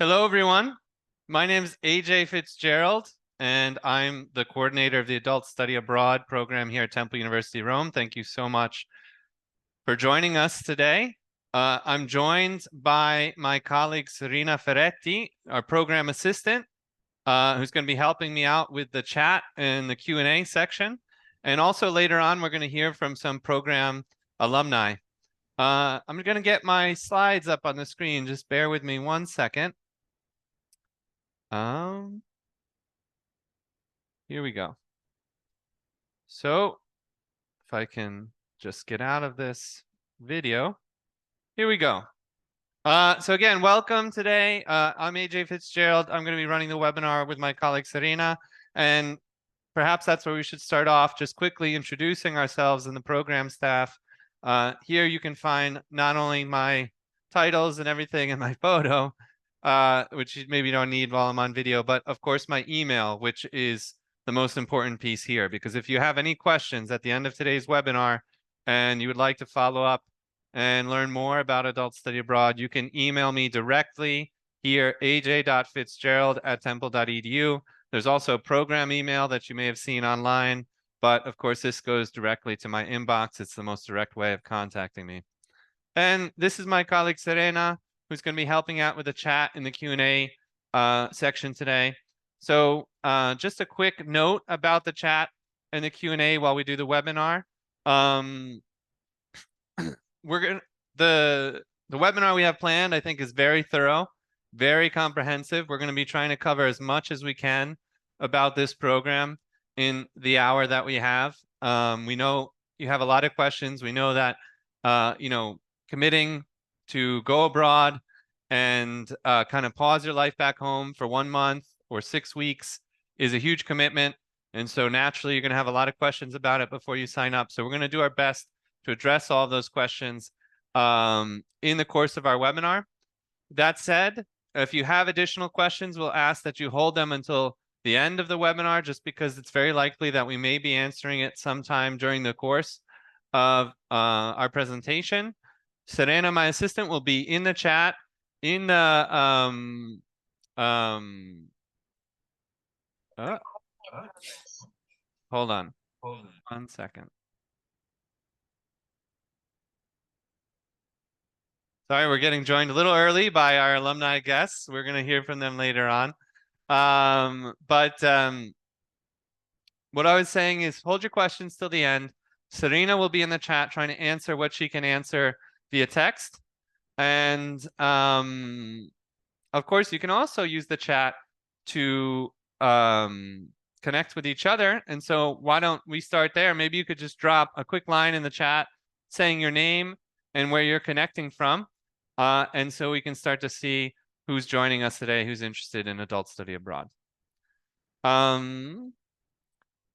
Hello, everyone. My name is AJ Fitzgerald, and I'm the coordinator of the Adult Study Abroad program here at Temple University, Rome. Thank you so much for joining us today. I'm joined by my colleague, Serena Ferretti, our program assistant, who's going to be helping me out with the chat and the Q&A section. And also later on, we're going to hear from some program alumni. I'm going to get my slides up on the screen. Just bear with me 1 second. Here we go. So if I can just get out of this video, here we go. So again, welcome today. I'm AJ Fitzgerald. I'm going to be running the webinar with my colleague Serena, and perhaps that's where we should start off, just quickly introducing ourselves and the program staff. Here you can find not only my titles and everything and my photo, which you maybe don't need while I'm on video, but of course my email, which is the most important piece here, because if you have any questions at the end of today's webinar and you would like to follow up and learn more about adult study abroad, you can email me directly here, aj.fitzgerald@temple.edu. There's also a program email that you may have seen online, but of course this goes directly to my inbox. It's the most direct way of contacting me. And this is my colleague Serena, who's going to be helping out with the chat in the Q&A section today. So just a quick note about the chat and the Q&A while we do the webinar. The webinar we have planned, I think, is very thorough, very comprehensive. We're going to be trying to cover as much as we can about this program in the hour that we have. We know you have a lot of questions. We know that committing to go abroad and kind of pause your life back home for 1 month or 6 weeks is a huge commitment. And so naturally, you're going to have a lot of questions about it before you sign up. So we're going to do our best to address all of those questions in the course of our webinar. That said, if you have additional questions, we'll ask that you hold them until the end of the webinar, just because it's very likely that we may be answering it sometime during the course of our presentation. Serena, my assistant, will be in the chat in the hold on 1 second. Sorry, we're getting joined a little early by our alumni guests. We're going to hear from them later on. What I was saying is hold your questions till the end. Serena will be in the chat trying to answer what she can answer via text. And of course, you can also use the chat to connect with each other. And so why don't we start there? Maybe you could just drop a quick line in the chat saying your name and where you're connecting from. And so we can start to see who's joining us today, who's interested in adult study abroad.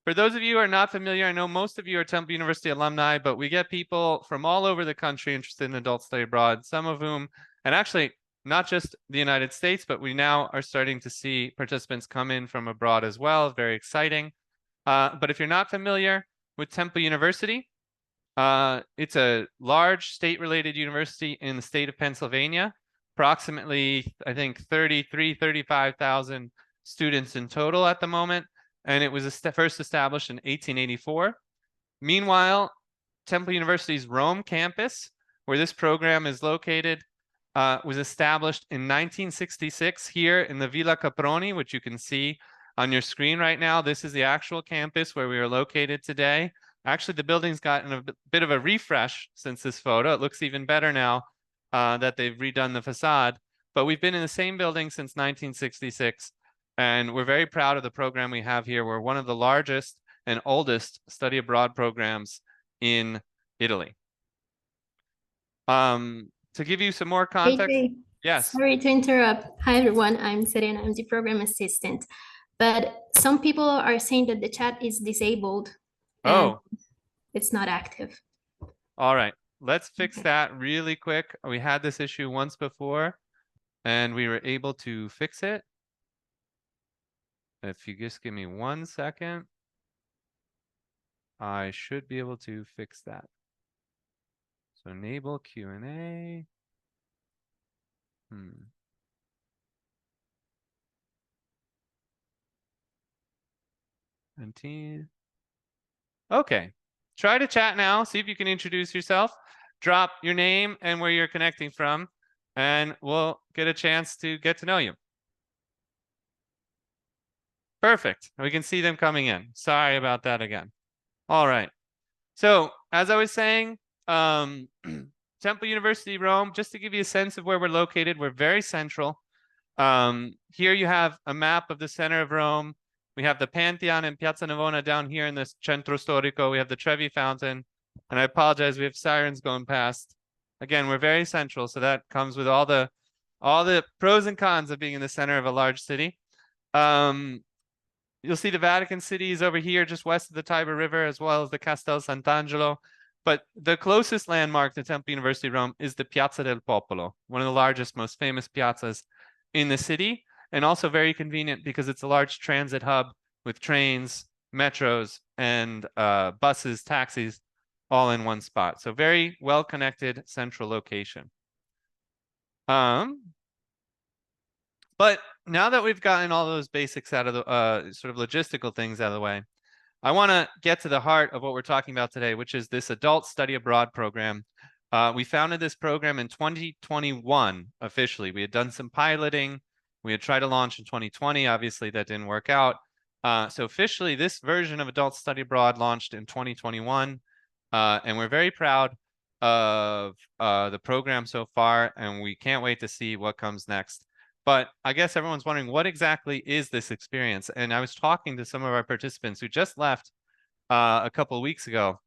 For those of you who are not familiar, I know most of you are Temple University alumni, but we get people from all over the country interested in adult study abroad, some of whom, and actually not just the United States, but we now are starting to see participants come in from abroad as well. Very exciting. But if you're not familiar with Temple University, it's a large state-related university in the state of Pennsylvania, approximately, I think, 35,000 students in total at the moment. And it was first established in 1884. Meanwhile, Temple University's Rome campus, where this program is located, was established in 1966 here in the Villa Caproni, which you can see on your screen right now. This is the actual campus where we are located today. Actually, the building's gotten a bit of a refresh since this photo. It looks even better now that they've redone the facade. But we've been in the same building since 1966. And we're very proud of the program we have here. We're one of the largest and oldest study abroad programs in Italy. To give you some more context. Hey, yes. Sorry to interrupt. Hi, everyone. I'm Serena. I'm the program assistant. But some people are saying that the chat is disabled. Oh. It's not active. All right. Let's fix that really quick. We had this issue once before, and we were able to fix it. If you just give me 1 second, I should be able to fix that. So enable Q&A. Okay, try to chat now. See if you can introduce yourself. Drop your name and where you're connecting from, and we'll get a chance to get to know you. Perfect. We can see them coming in. Sorry about that again. All right. So as I was saying, Temple University, Rome, just to give you a sense of where we're located, we're very central. Here you have a map of the center of Rome. We have the Pantheon and Piazza Navona down here in this Centro Storico. We have the Trevi Fountain. And I apologize, we have sirens going past. Again, we're very central, so that comes with all the pros and cons of being in the center of a large city. You'll see the Vatican City is over here, just west of the Tiber River, as well as the Castel Sant'Angelo. But the closest landmark to Temple University Rome is the Piazza del Popolo, one of the largest, most famous piazzas in the city, and also very convenient because it's a large transit hub with trains, metros, and buses, taxis, all in one spot. So very well-connected central location. But now that we've gotten all those basics out of the sort of logistical things out of the way, I want to get to the heart of what we're talking about today, which is this adult study abroad program. We founded this program in 2021 officially. We had done some piloting. We had tried to launch in 2020. Obviously, that didn't work out. So officially, this version of adult study abroad launched in 2021. And we're very proud of the program so far, and we can't wait to see what comes next. But I guess everyone's wondering, what exactly is this experience? And I was talking to some of our participants who just left a couple of weeks ago.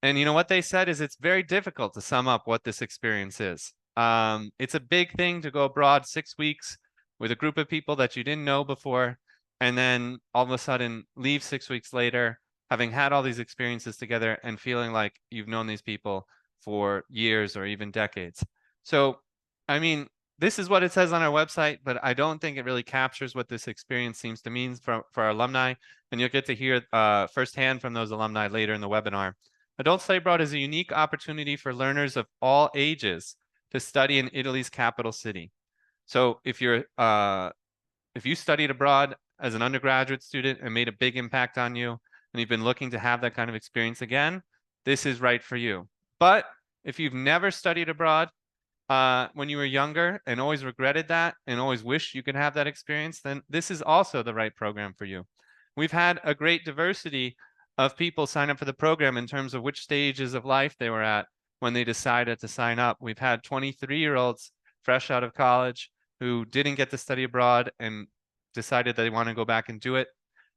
And you know what they said is it's very difficult to sum up what this experience is. It's a big thing to go abroad 6 weeks with a group of people that you didn't know before, and then all of a sudden leave 6 weeks later, having had all these experiences together and feeling like you've known these people for years or even decades. So, I mean, this is what it says on our website, but I don't think it really captures what this experience seems to mean for our alumni. And you'll get to hear firsthand from those alumni later in the webinar. Adult Study Abroad is a unique opportunity for learners of all ages to study in Italy's capital city. So if you studied abroad as an undergraduate student and made a big impact on you, and you've been looking to have that kind of experience again, this is right for you. But if you've never studied abroad, when you were younger and always regretted that and always wished you could have that experience, then this is also the right program for you. We've had a great diversity of people sign up for the program in terms of which stages of life they were at when they decided to sign up. We've had 23-year-olds fresh out of college who didn't get to study abroad and decided they want to go back and do it.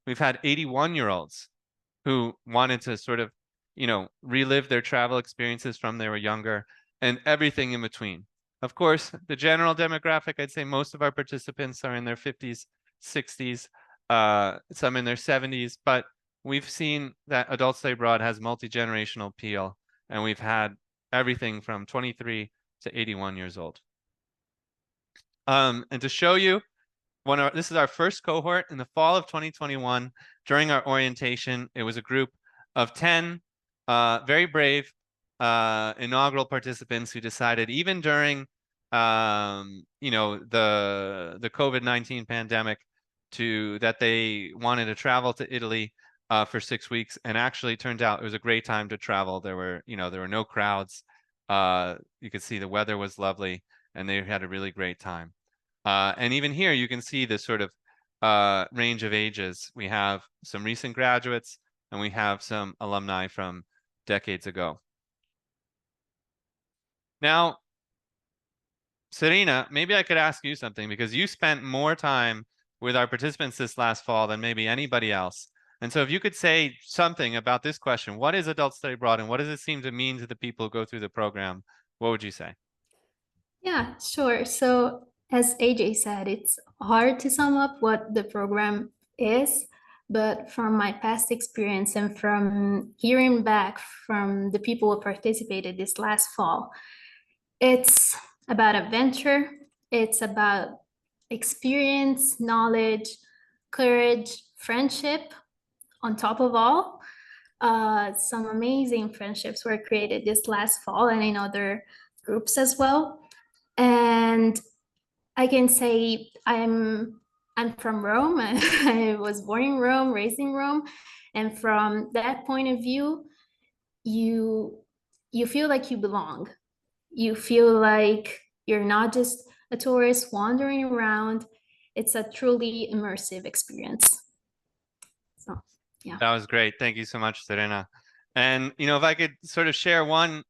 We've had 81-year-olds who wanted to sort of, relive their travel experiences from they were younger, and everything in between. Of course, the general demographic, I'd say most of our participants are in their 50s, 60s, some in their 70s, but we've seen that Adult Study Abroad has multi-generational appeal, and we've had everything from 23 to 81 years old. And to show you, this is our first cohort in the fall of 2021. During our orientation, it was a group of 10 very brave inaugural participants who decided, even during the COVID-19 pandemic, that they wanted to travel to Italy for 6 weeks. And actually turned out it was a great time to travel. There were no crowds. You could see the weather was lovely, and they had a really great time. And even here you can see the sort of range of ages. We have some recent graduates, and we have some alumni from decades ago. Now, Serena, maybe I could ask you something, because you spent more time with our participants this last fall than maybe anybody else. And so if you could say something about this question, what is Adult Study Abroad and what does it seem to mean to the people who go through the program? What would you say? Yeah, sure. So as AJ said, it's hard to sum up what the program is, but from my past experience and from hearing back from the people who participated this last fall, it's about adventure, it's about experience, knowledge, courage, friendship on top of all. Some amazing friendships were created this last fall and in other groups as well. And I can say I'm I'm from Rome. I was born in Rome, raised in Rome. And from that point of view, you feel like you belong. You feel like you're not just a tourist wandering around. It's a truly immersive experience. So, yeah. That was great. Thank you so much, Serena. And, if I could sort of share one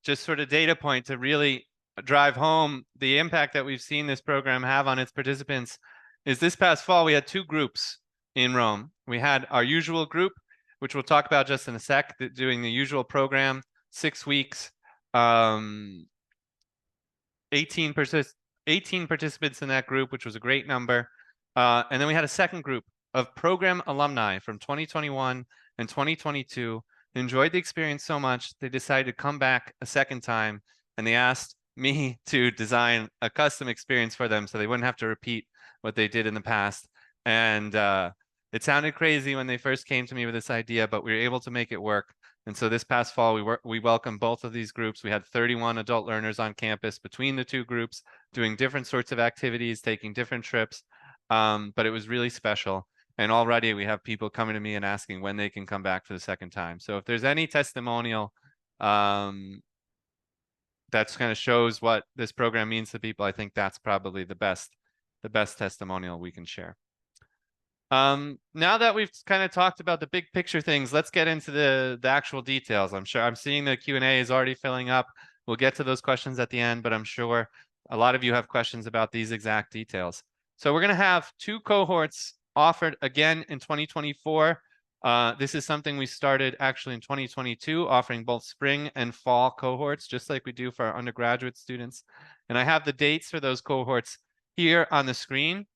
just sort of data point to really drive home the impact that we've seen this program have on its participants is this past fall, we had two groups in Rome. We had our usual group, which we'll talk about just in a sec, doing the usual program, 6 weeks, 18 participants in that group, which was a great number. And then we had a second group of program alumni from 2021 and 2022 who enjoyed the experience so much, they decided to come back a second time, and they asked me to design a custom experience for them so they wouldn't have to repeat what they did in the past. And it sounded crazy when they first came to me with this idea, but we were able to make it work. And so this past fall, we welcomed both of these groups. We had 31 adult learners on campus between the two groups, doing different sorts of activities, taking different trips. But it was really special. And already we have people coming to me and asking when they can come back for the second time. So if there's any testimonial that kind of shows what this program means to people, I think that's probably the best testimonial we can share. Now that we've kind of talked about the big picture things, let's get into the actual details. I'm seeing the Q&A is already filling up. We'll get to those questions at the end, but I'm sure a lot of you have questions about these exact details. So we're going to have 2 cohorts offered again in 2024. This is something we started actually in 2022, offering both spring and fall cohorts, just like we do for our undergraduate students. And I have the dates for those cohorts here on the screen.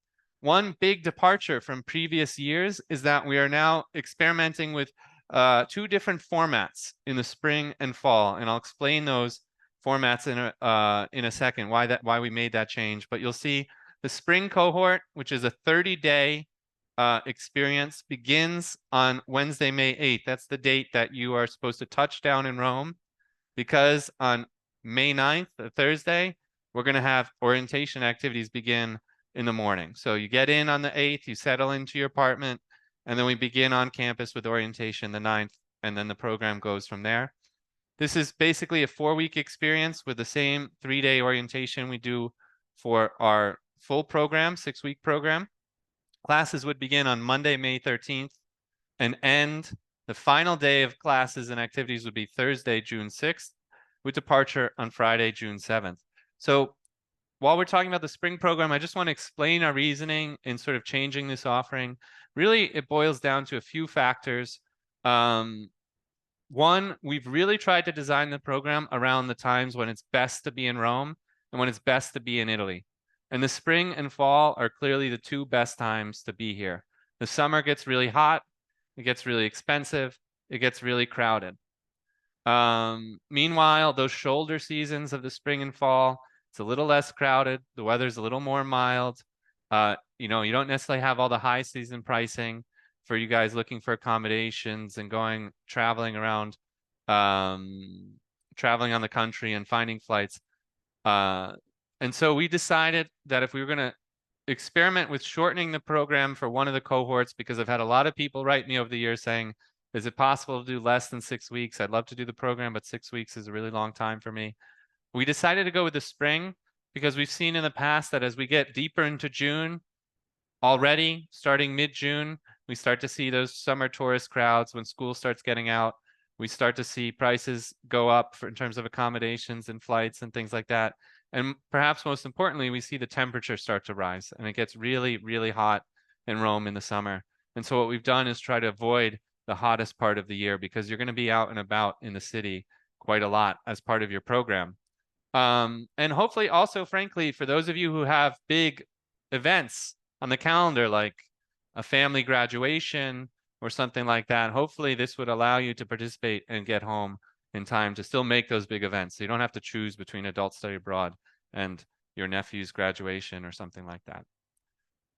One big departure from previous years is that we are now experimenting with 2 different formats in the spring and fall, and I'll explain those formats in a second, why we made that change. But you'll see the spring cohort, which is a 30-day experience, begins on Wednesday, May 8th. That's the date that you are supposed to touch down in Rome, because on May 9th, a Thursday, we're going to have orientation activities begin in the morning. So you get in on the 8th, you settle into your apartment, and then we begin on campus with orientation the 9th, and then the program goes from there. This is basically a 4-week experience with the same 3-day orientation we do for our full program, 6-week program. Classes would begin on Monday, May 13th, and end the final day of classes and activities would be Thursday, June 6th, with departure on Friday, June 7th. So while we're talking about the spring program, I just want to explain our reasoning in sort of changing this offering. Really, it boils down to a few factors. One, we've really tried to design the program around the times when it's best to be in Rome and when it's best to be in Italy. And the spring and fall are clearly the 2 best times to be here. The summer gets really hot, it gets really expensive, it gets really crowded. Meanwhile, those shoulder seasons of the spring and fall, it's a little less crowded. The weather's a little more mild. You don't necessarily have all the high season pricing for you guys looking for accommodations and traveling around, traveling on the country and finding flights. And so we decided that if we were going to experiment with shortening the program for one of the cohorts, because I've had a lot of people write me over the years saying, is it possible to do less than 6 weeks? I'd love to do the program, but 6 weeks is a really long time for me. We decided to go with the spring because we've seen in the past that as we get deeper into June, already starting mid-June, we start to see those summer tourist crowds. When school starts getting out, we start to see prices go up in terms of accommodations and flights and things like that. And perhaps most importantly, we see the temperature start to rise, and it gets really, really hot in Rome in the summer. And so what we've done is try to avoid the hottest part of the year, because you're going to be out and about in the city quite a lot as part of your program. And hopefully also, frankly, for those of you who have big events on the calendar, like a family graduation or something like that, hopefully this would allow you to participate and get home in time to still make those big events. So you don't have to choose between adult study abroad and your nephew's graduation or something like that.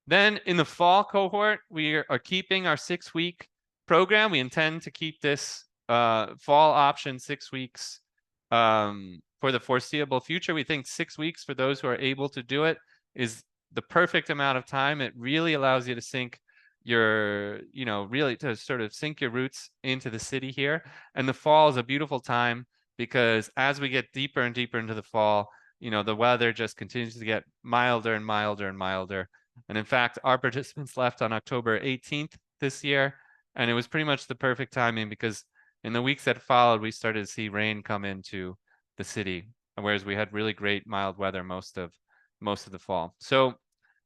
Then in the fall cohort, we are keeping our 6-week program. We intend to keep this fall option 6 weeks for the foreseeable future. We think 6 weeks for those who are able to do it is the perfect amount of time. It really allows you to sink your, really to sort of sink your roots into the city here. And the fall is a beautiful time because as we get deeper and deeper into the fall, the weather just continues to get milder and milder and milder. And in fact, our participants left on October 18th this year, and it was pretty much the perfect timing because in the weeks that followed, we started to see rain come into the city, whereas we had really great mild weather most of the fall. So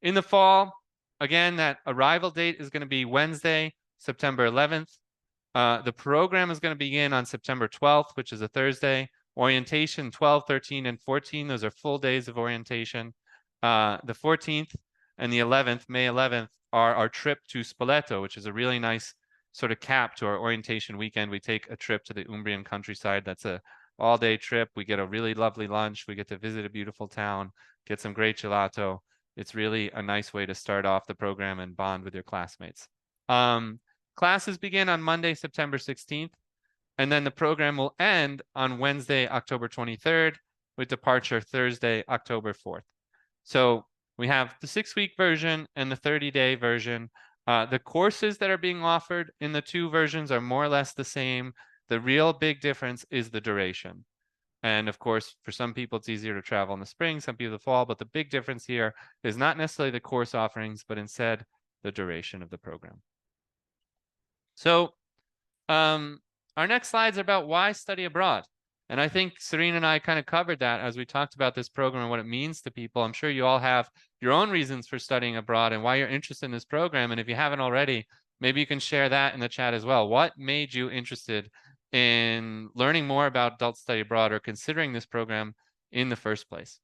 in the fall, again, that arrival date is going to be Wednesday, September 11th. The program is going to begin on September 12th, which is a Thursday. Orientation 12, 13, and 14. Those are full days of orientation. The 14th and the 11th, May 11th, are our trip to Spoleto, which is a really nice sort of cap to our orientation weekend. We take a trip to the Umbrian countryside. That's a all-day trip. We get a really lovely lunch. We get to visit a beautiful town, get some great gelato. It's really a nice way to start off the program and bond with your classmates. Classes begin on Monday, September 16th, and then the program will end on Wednesday, October 23rd, with departure Thursday, October 4th. So we have the 6-week version and the 30-day version. The courses that are being offered in the two versions are more or less the same. The real big difference is the duration. And of course, for some people, it's easier to travel in the spring, some people the fall, but the big difference here is not necessarily the course offerings, but instead the duration of the program. So our next slides are about why study abroad. And I think Serena and I kind of covered that as we talked about this program and what it means to people. I'm sure you all have your own reasons for studying abroad and why you're interested in this program. And if you haven't already, maybe you can share that in the chat as well. What made you interested in learning more about adult study abroad or considering this program in the first place?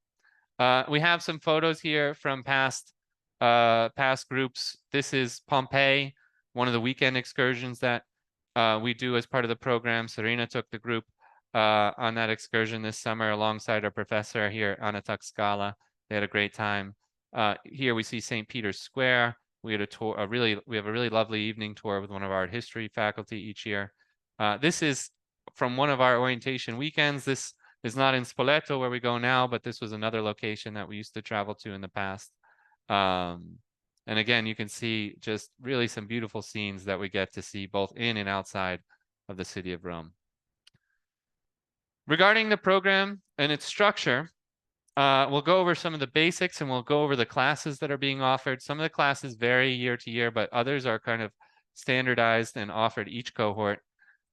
We have some photos here from past groups. This is Pompeii, one of the weekend excursions that we do as part of the program. Serena took the group on that excursion this summer alongside our professor here, Anna Scala. They had a great time. Here we see St. Peter's Square. We had a tour, we have a really lovely evening tour with one of our art history faculty each year. This is from one of our orientation weekends. This is not in Spoleto where we go now, but this was another location that we used to travel to in the past. And again, you can see just really some beautiful scenes that we get to see both in and outside of the city of Rome. Regarding the program and its structure, we'll go over some of the basics and we'll go over the classes that are being offered. Some of the classes vary year to year, but others are kind of standardized and offered each cohort.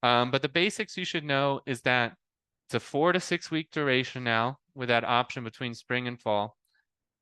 But the basics you should know is that it's a 4 to 6 week duration now with that option between spring and fall.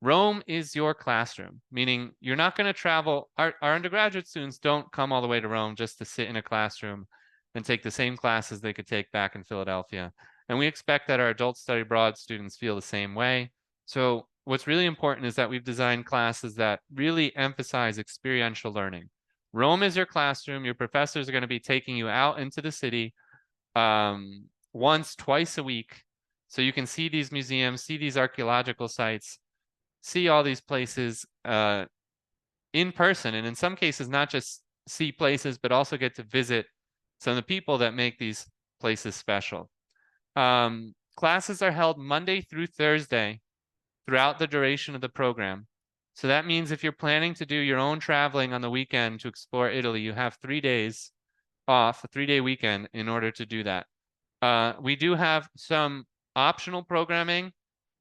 Rome is your classroom, meaning you're not going to travel. Our undergraduate students don't come all the way to Rome just to sit in a classroom and take the same classes they could take back in Philadelphia. And we expect that our adult study abroad students feel the same way. So what's really important is that we've designed classes that really emphasize experiential learning. Rome is your classroom. Your professors are going to be taking you out into the city twice a week. So you can see these museums, see these archaeological sites, see all these places in person, and in some cases not just see places but also get to visit some of the people that make these places special. Classes are held Monday through Thursday throughout the duration of the program. So that means if you're planning to do your own traveling on the weekend to explore Italy, you have 3 days off, a 3-day weekend in order to do that. We do have some optional programming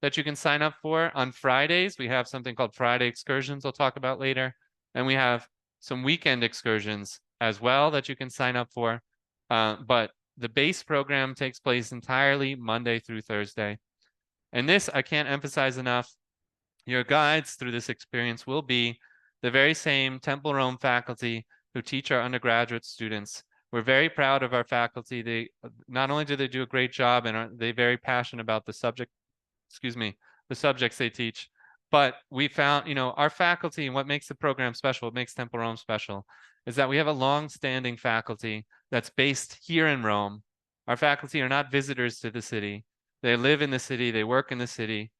that you can sign up for on Fridays. We have something called Friday excursions I'll talk about later. And we have some weekend excursions as well that you can sign up for. But the base program takes place entirely Monday through Thursday. And this, I can't emphasize enough, your guides through this experience will be the very same Temple Rome faculty who teach our undergraduate students. We're very proud of our faculty. They not only do they do a great job and are they very passionate about the subject, the subjects they teach, but we found, our faculty and what makes the program special, what makes Temple Rome special, is that we have a long-standing faculty that's based here in Rome. Our faculty are not visitors to the city. They live in the city, they work in the city,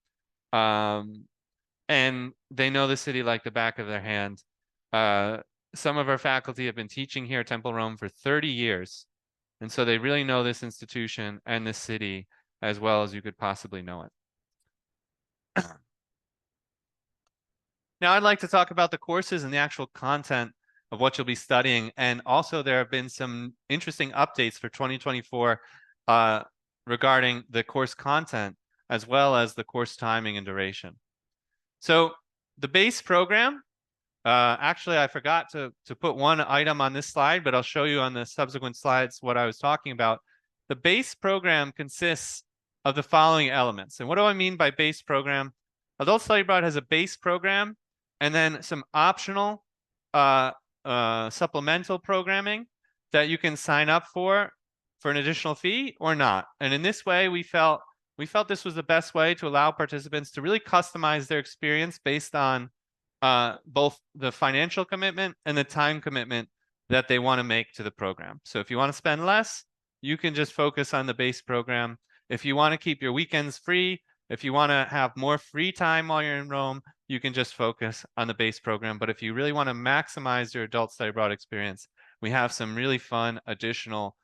and they know the city like the back of their hand. Some of our faculty have been teaching here at Temple Rome for 30 years. And so they really know this institution and this city as well as you could possibly know it. Now I'd like to talk about the courses and the actual content of what you'll be studying. And also there have been some interesting updates for 2024 regarding the course content, as well as the course timing and duration. So the base program, actually, I forgot to put one item on this slide, but I'll show you on the subsequent slides what I was talking about. The base program consists of the following elements. And what do I mean by base program? Adult Study Abroad has a base program and then some optional supplemental programming that you can sign up for an additional fee or not. And in this way, we felt this was the best way to allow participants to really customize their experience based on both the financial commitment and the time commitment that they want to make to the program. So if you want to spend less, you can just focus on the base program. If you want to keep your weekends free, if you want to have more free time while you're in Rome, you can just focus on the base program. But if you really want to maximize your adult study abroad experience, we have some really fun additional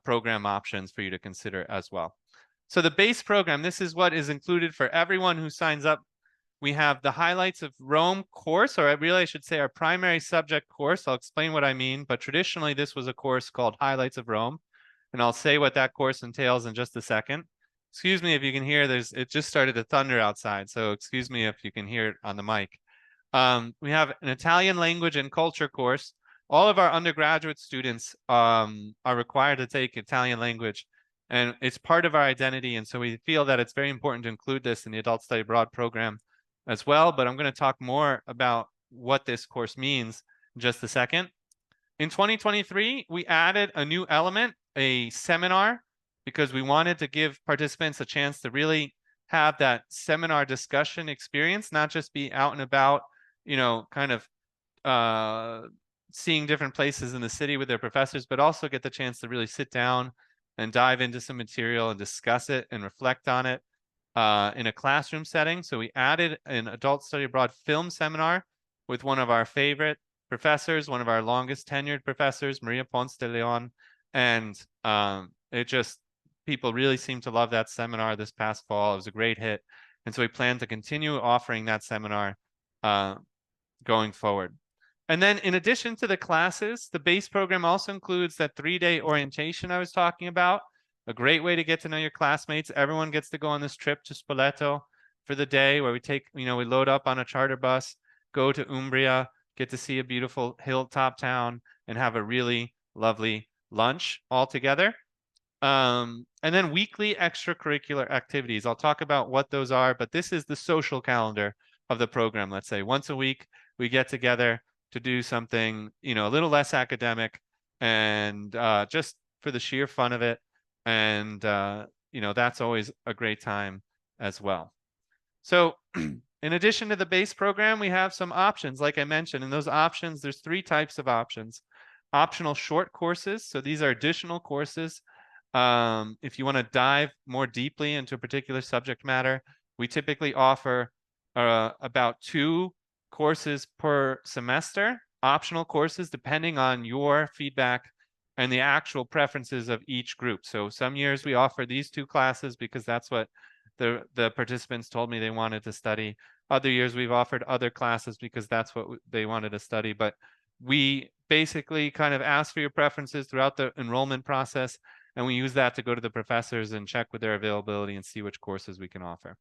program options for you to consider as well. So the base program, this is what is included for everyone who signs up. We have the highlights of Rome course, or I should say our primary subject course. I'll explain what I mean, but traditionally this was a course called Highlights of Rome, and I'll say what that course entails in just a second. Excuse me if you can hear, it just started to thunder outside, so excuse me if you can hear it on the mic. We have an Italian language and culture course. All of our undergraduate students are required to take Italian language, and it's part of our identity, and so we feel that it's very important to include this in the Adult Study Abroad program as well, but I'm going to talk more about what this course means in just a second. In 2023, we added a new element, a seminar, because we wanted to give participants a chance to really have that seminar discussion experience, not just be out and about, you know, kind of seeing different places in the city with their professors, but also get the chance to really sit down and dive into some material and discuss it and reflect on it in a classroom setting. So we added an adult study abroad film seminar with one of our favorite professors, one of our longest tenured professors, Maria Ponce de Leon. And people really seemed to love that seminar this past fall. It was a great hit. And so we plan to continue offering that seminar going forward. And then in addition to the classes, the base program also includes that 3-day orientation I was talking about. A great way to get to know your classmates. Everyone gets to go on this trip to Spoleto for the day where we load up on a charter bus, go to Umbria, get to see a beautiful hilltop town, and have a really lovely lunch all together. And then weekly extracurricular activities. I'll talk about what those are, but this is the social calendar of the program. Let's say once a week, we get together to do something, a little less academic and just for the sheer fun of it. And, that's always a great time as well. So in addition to the base program, we have some options, like I mentioned, and those options, there's 3 types of options. Optional short courses. So these are additional courses. If you want to dive more deeply into a particular subject matter, we typically offer about 2 courses per semester, optional courses, depending on your feedback and the actual preferences of each group. So some years we offer these 2 classes because that's what the participants told me they wanted to study. Other years we've offered other classes because that's what they wanted to study. But we basically kind of ask for your preferences throughout the enrollment process, and we use that to go to the professors and check with their availability and see which courses we can offer.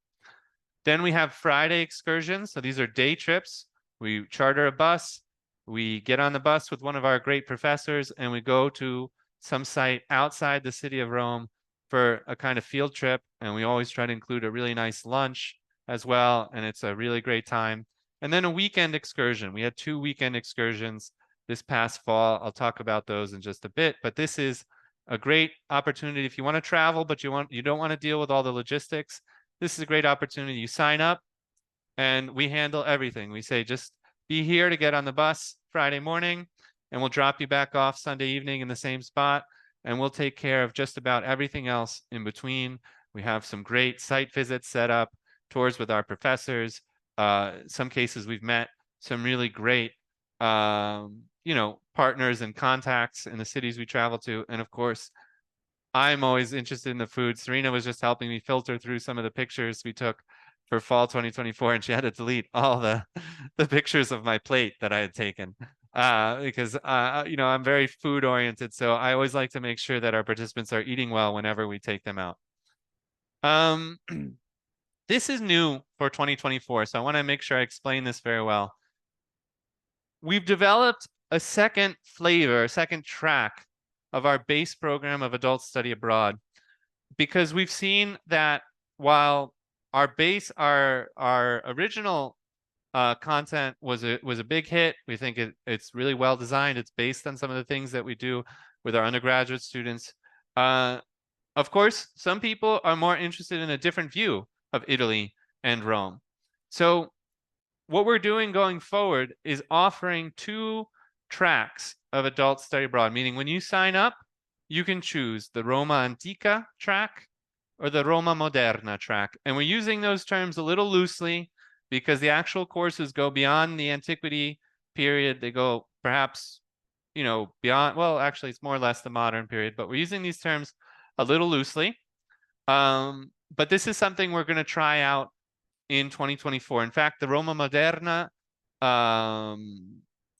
Then we have Friday excursions. So these are day trips. We charter a bus. We get on the bus with one of our great professors and we go to some site outside the city of Rome for a kind of field trip. And we always try to include a really nice lunch as well. And it's a really great time. And then a weekend excursion. We had 2 weekend excursions this past fall. I'll talk about those in just a bit, but this is a great opportunity if you want to travel, but you don't want to deal with all the logistics. This is a great opportunity. You sign up and we handle everything. We say, just be here to get on the bus Friday morning and we'll drop you back off Sunday evening in the same spot. And we'll take care of just about everything else in between. We have some great site visits set up, tours with our professors. Some cases we've met some really great, partners and contacts in the cities we travel to. And of course, I'm always interested in the food. Serena was just helping me filter through some of the pictures we took for fall 2024, and she had to delete all the the pictures of my plate that I had taken. Because I'm very food oriented, so I always like to make sure that our participants are eating well whenever we take them out. This is new for 2024, so I want to make sure I explain this very well. We've developed a second flavor, a second track of our base program of adult study abroad, because we've seen that while our original content was a big hit. We think it's really well designed. It's based on some of the things that we do with our undergraduate students. Of course, some people are more interested in a different view of Italy and Rome. So what we're doing going forward is offering 2 tracks of adult study abroad, meaning when you sign up, you can choose the Roma Antica track or the Roma Moderna track. And we're using those terms a little loosely because the actual courses go beyond the antiquity period. They go perhaps, beyond, well, actually it's more or less the modern period, but we're using these terms a little loosely. But this is something we're going to try out in 2024. In fact, the Roma Moderna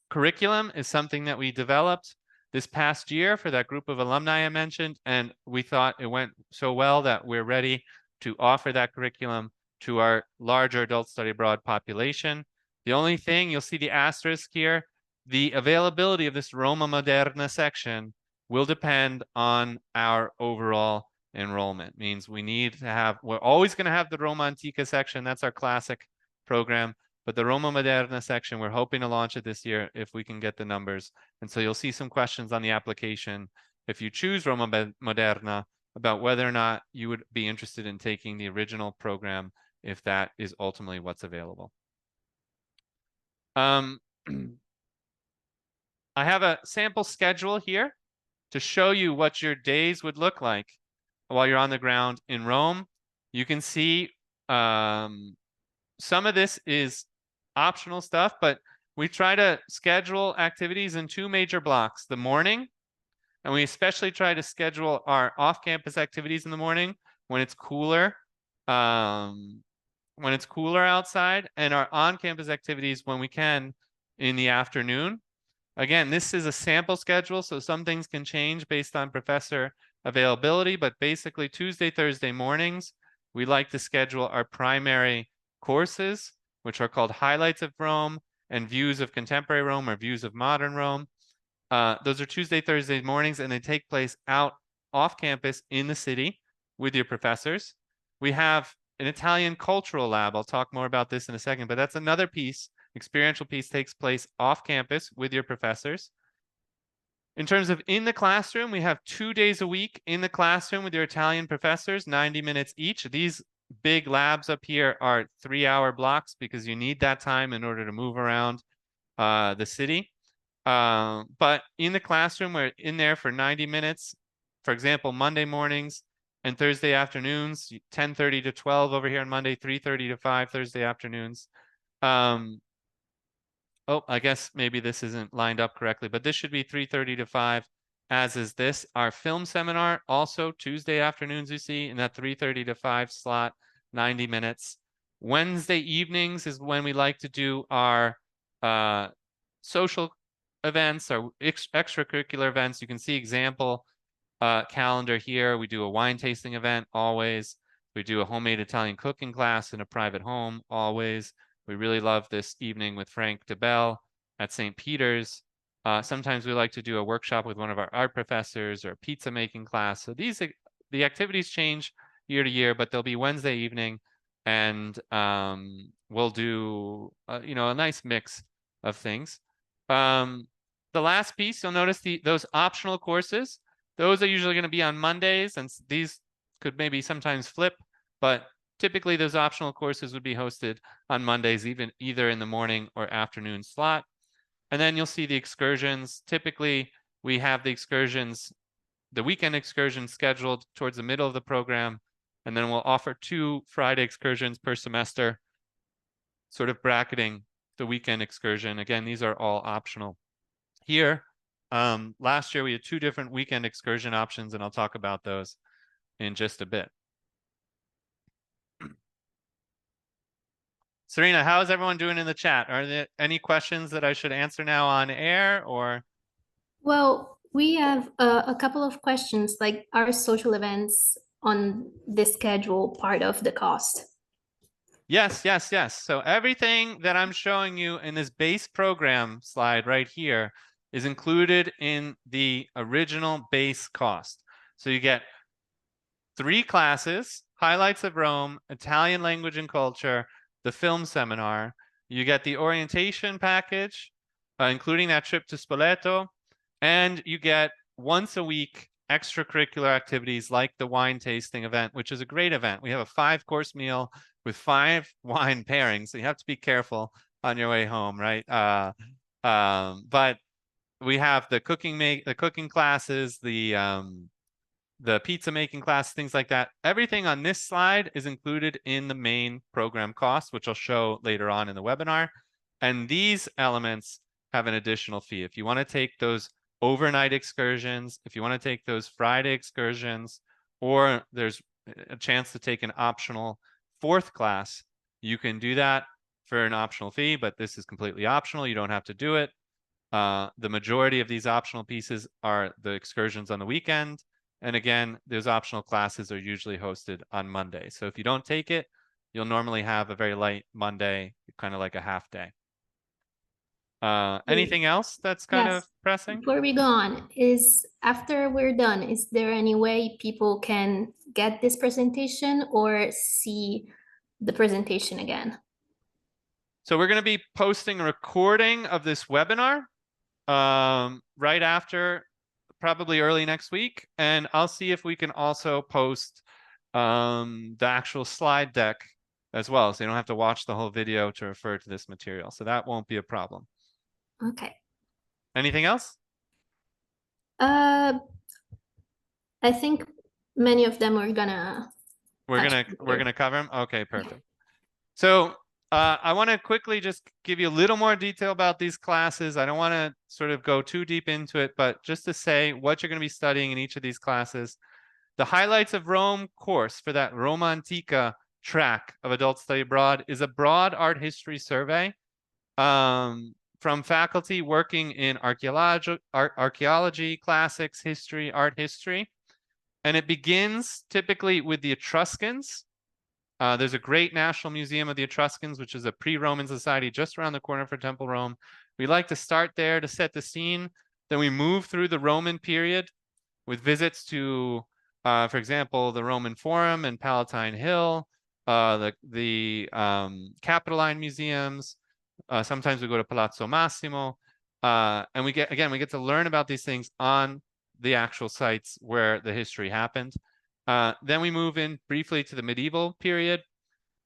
curriculum is something that we developed this past year for that group of alumni I mentioned, and we thought it went so well that we're ready to offer that curriculum to our larger adult study abroad population. The only thing, you'll see the asterisk here, the availability of this Roma Moderna section will depend on our overall enrollment. Means we need to have, we're always going to have the Roma Antica section, that's our classic program, but the Roma Moderna section, we're hoping to launch it this year if we can get the numbers. And so you'll see some questions on the application if you choose Roma Moderna about whether or not you would be interested in taking the original program if that is ultimately what's available. I have a sample schedule here to show you what your days would look like while you're on the ground in Rome. You can see some of this is optional stuff, but we try to schedule activities in 2 major blocks: the morning, and we especially try to schedule our off-campus activities in the morning when it's cooler, outside, and our on-campus activities when we can in the afternoon. Again, this is a sample schedule, so some things can change based on professor availability, but basically Tuesday, Thursday mornings, we like to schedule our primary courses, which are called Highlights of Rome and Views of Contemporary Rome or Views of Modern Rome. Those are Tuesday, Thursday mornings, and they take place out off campus in the city with your professors. We have an Italian cultural lab. I'll talk more about this in a second, but that's another piece. Experiential piece takes place off campus with your professors. In terms of in the classroom, we have 2 days a week in the classroom with your Italian professors, 90 minutes each. These big labs up here are 3-hour blocks because you need that time in order to move around the city. But in the classroom, we're in there for 90 minutes. For example, Monday mornings and Thursday afternoons, 10:30 to 12 over here on Monday, 3:30 to 5 Thursday afternoons. Oh, I guess maybe this isn't lined up correctly, but this should be 3:30 to 5, as is this. Our film seminar, also Tuesday afternoons, you see, in that 3:30 to 5 slot, 90 minutes. Wednesday evenings is when we like to do our social events, our extracurricular events. You can see example calendar here. We do a wine tasting event, always. We do a homemade Italian cooking class in a private home, always. We really love this evening with Frank DeBell at St. Peter's. Sometimes we like to do a workshop with one of our art professors or a pizza making class. So the activities change year to year, but they'll be Wednesday evening, and we'll do a nice mix of things. The last piece, you'll notice those optional courses. Those are usually going to be on Mondays, and these could maybe sometimes flip, but typically those optional courses would be hosted on Mondays, either in the morning or afternoon slot. And then you'll see the excursions. Typically, we have the weekend excursions scheduled towards the middle of the program, and then we'll offer 2 Friday excursions per semester, sort of bracketing the weekend excursion. Again, these are all optional. Here, last year we had 2 different weekend excursion options, and I'll talk about those in just a bit. Serena, how is everyone doing in the chat? Are there any questions that I should answer now on air or? Well, we have a couple of questions, like are social events on the schedule part of the cost? Yes, yes, yes. So everything that I'm showing you in this base program slide right here is included in the original base cost. So you get 3 classes, highlights of Rome, Italian language and culture, the film seminar. You get the orientation package, including that trip to Spoleto, and you get once a week extracurricular activities like the wine tasting event, which is a great event. We have a 5-course meal with 5 wine pairings, so you have to be careful on your way home, right? But we have the cooking classes, the pizza making class, things like that. Everything on this slide is included in the main program cost, which I'll show later on in the webinar. And these elements have an additional fee. If you want to take those overnight excursions, if you want to take those Friday excursions, or there's a chance to take an optional 4th class, you can do that for an optional fee, but this is completely optional. You don't have to do it. The majority of these optional pieces are the excursions on the weekend. And again, those optional classes are usually hosted on Monday. So if you don't take it, you'll normally have a very light Monday, kind of like a half day. Anything else that's kind of Yes. pressing? Before we go on, is after we're done, is there any way people can get this presentation or see the presentation again? So we're going to be posting a recording of this webinar right after, probably early next week. And I'll see if we can also post the actual slide deck as well. So you don't have to watch the whole video to refer to this material. So that won't be a problem. Okay. Anything else? I think many of them are gonna We're touch gonna cover them. Okay, perfect. So I want to quickly just give you a little more detail about these classes. I don't want to sort of go too deep into it, but just to say what you're going to be studying in each of these classes. The highlights of Rome course for that Roma Antica track of adult study abroad is a broad art history survey from faculty working in archaeology, classics, history, art history. And it begins typically with the Etruscans. There's a great National Museum of the Etruscans, which is a pre-Roman society just around the corner from Temple Rome. We like to start there to set the scene. Then we move through the Roman period with visits to, for example, the Roman Forum and Palatine Hill, the Capitoline museums. Sometimes we go to Palazzo Massimo, and we get to learn about these things on the actual sites where the history happened. Then we move in briefly to the medieval period.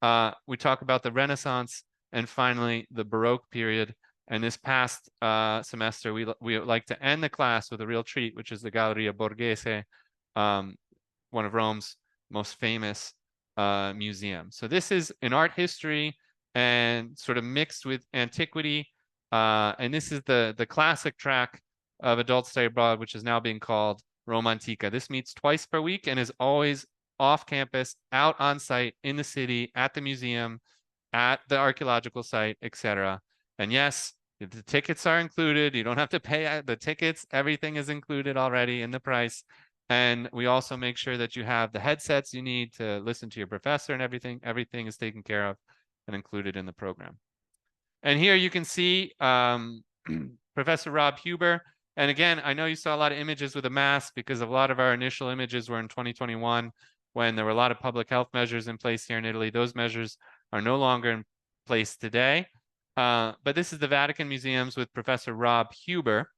We talk about the Renaissance and finally the Baroque period. And this past semester, we like to end the class with a real treat, which is the Galleria Borghese, one of Rome's most famous museums. So this is an art history and sort of mixed with antiquity. And this is the classic track of adult study abroad, which is now being called Roma Antica. This meets twice per week and is always off campus, out on site, in the city, at the museum, at the archaeological site, etc. And yes, the tickets are included. You don't have to pay the tickets. Everything is included already in the price. And we also make sure that you have the headsets you need to listen to your professor and everything. Everything is taken care of and included in the program. And here you can see Professor Rob Huber. And again, I know you saw a lot of images with a mask because a lot of our initial images were in 2021 when there were a lot of public health measures in place here in Italy. Those measures are no longer in place today. But this is the Vatican Museums with Professor Rob Huber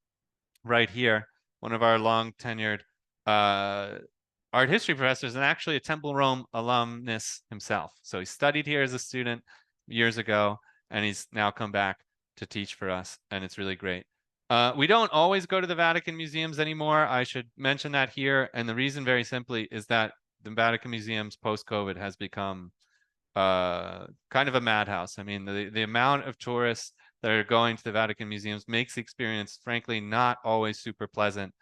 right here, one of our long tenured art history professors and actually a Temple Rome alumnus himself. So he studied here as a student years ago, and he's now come back to teach for us, and it's really great. We don't always go to the Vatican museums anymore. I should mention that here. And the reason very simply is that the Vatican museums post-COVID has become kind of a madhouse. I mean, the amount of tourists that are going to the Vatican museums makes the experience, frankly, not always super pleasant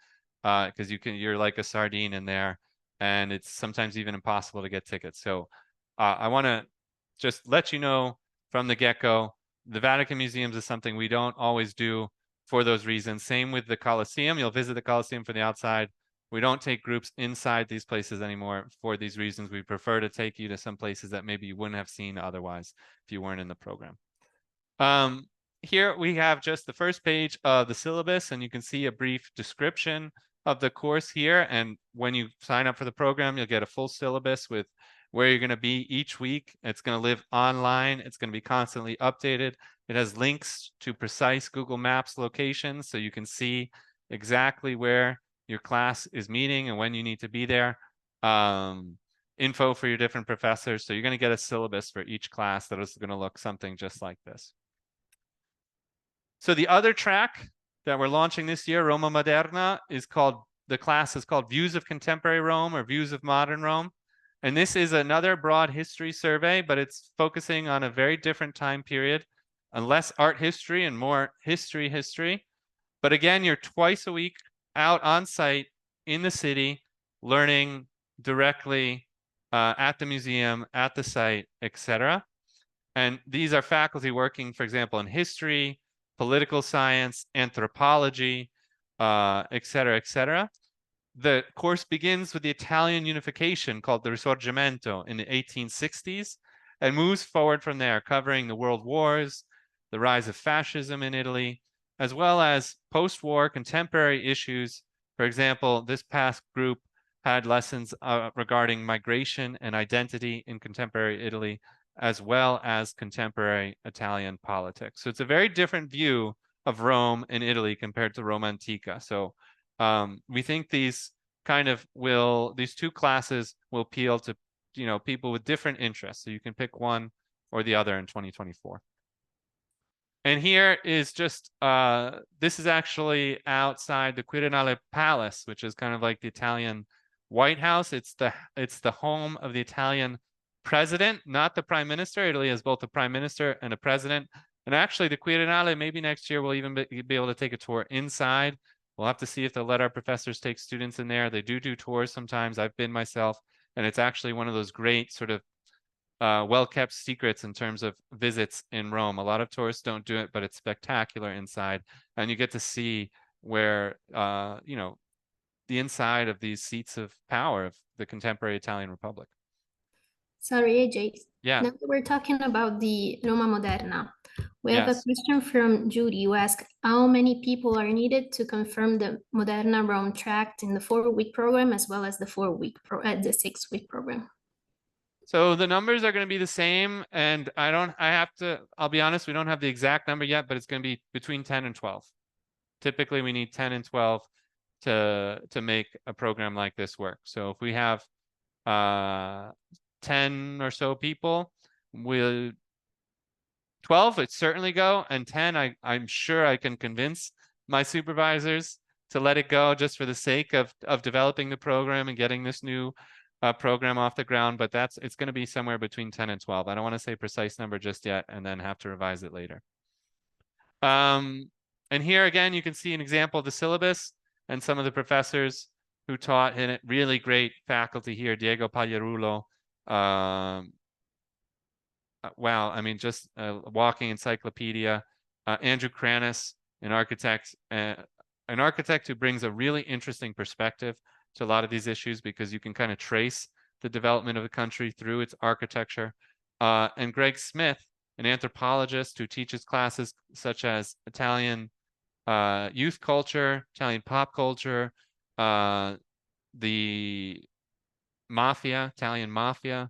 because you're like a sardine in there, and it's sometimes even impossible to get tickets. So I want to just let you know from the get-go. The Vatican Museums is something we don't always do for those reasons. Same with the Colosseum. You'll visit the Colosseum from the outside. We don't take groups inside these places anymore for these reasons. We prefer to take you to some places that maybe you wouldn't have seen otherwise if you weren't in the program. Here we have just the first page of the syllabus, and you can see a brief description of the course here. And when you sign up for the program, you'll get a full syllabus with where you're going to be each week. It's going to live online. It's going to be constantly updated. It has links to precise Google Maps locations, so you can see exactly where your class is meeting and when you need to be there. Info for your different professors. So you're going to get a syllabus for each class that is going to look something just like this. So the other track that we're launching this year, Roma Moderna, the class is called Views of Contemporary Rome or Views of Modern Rome. And this is another broad history survey, but it's focusing on a very different time period, and less art history and more history. But again, you're twice a week out on site in the city, learning directly at the museum, at the site, etc. And these are faculty working, for example, in history, political science, anthropology, etc. The course begins with the Italian unification called the Risorgimento in the 1860s and moves forward from there, covering the world wars, the rise of fascism in Italy, as well as post-war contemporary issues. For example, this past group had lessons regarding migration and identity in contemporary Italy, as well as contemporary Italian politics. So it's a very different view of Rome and Italy compared to Roma Antica. So we think these two classes will appeal to people with different interests. So you can pick one or the other in 2024. And here is just this is actually outside the Quirinale Palace, which is kind of like the Italian White House. It's the home of the Italian president, not the prime minister. Italy has both a prime minister and a president. And actually, the Quirinale, maybe next year we'll even be able to take a tour inside. We'll have to see if they'll let our professors take students in there. They do tours sometimes. I've been myself, and it's actually one of those great sort of well-kept secrets in terms of visits in Rome. A lot of tourists don't do it, but it's spectacular inside, and you get to see where the inside of these seats of power of the contemporary Italian Republic. Sorry, AJ. Yeah. Now that we're talking about the Roma Moderna, we have a Yes. question from Judy who asks, how many people are needed to confirm the Moderna Rome tract in the 4-week program as well as the 6-week program? So the numbers are going to be the same, and I'll be honest, we don't have the exact number yet, but it's going to be between 10 and 12. Typically, we need 10 and 12 to make a program like this work. So if we have 10 or so people, 12, it'd certainly go, and 10, I'm sure I can convince my supervisors to let it go just for the sake of developing the program and getting this new program off the ground, but it's going to be somewhere between 10 and 12. I don't want to say a precise number just yet and then have to revise it later. And here again, you can see an example of the syllabus and some of the professors who taught in it. Really great faculty here, Diego Pagliarulo. Wow, I mean, just a walking encyclopedia. Andrew Kranis, an architect who brings a really interesting perspective to a lot of these issues because you can kind of trace the development of the country through its architecture. And Greg Smith, an anthropologist who teaches classes such as Italian youth culture, Italian pop culture, the mafia, Italian mafia.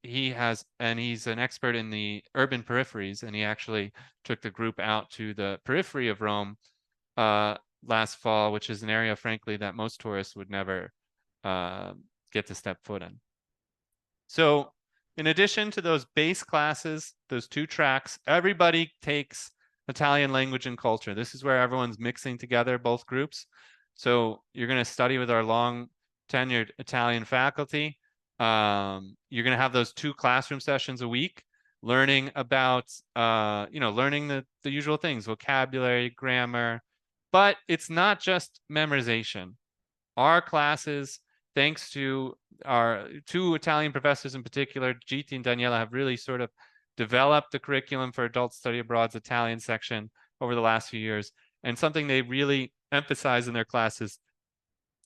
He's an expert in the urban peripheries, and he actually took the group out to the periphery of Rome last fall, which is an area, frankly, that most tourists would never get to step foot in. So in addition to those base classes, those 2 tracks, everybody takes Italian language and culture. This is where everyone's mixing together, both groups. So you're going to study with our long tenured Italian faculty. You're going to have those 2 classroom sessions a week, learning about, learning the usual things, vocabulary, grammar, but it's not just memorization. Our classes, thanks to our two Italian professors in particular, Giti and Daniela, have really sort of developed the curriculum for Adult Study Abroad's Italian section over the last few years. And something they really emphasize in their classes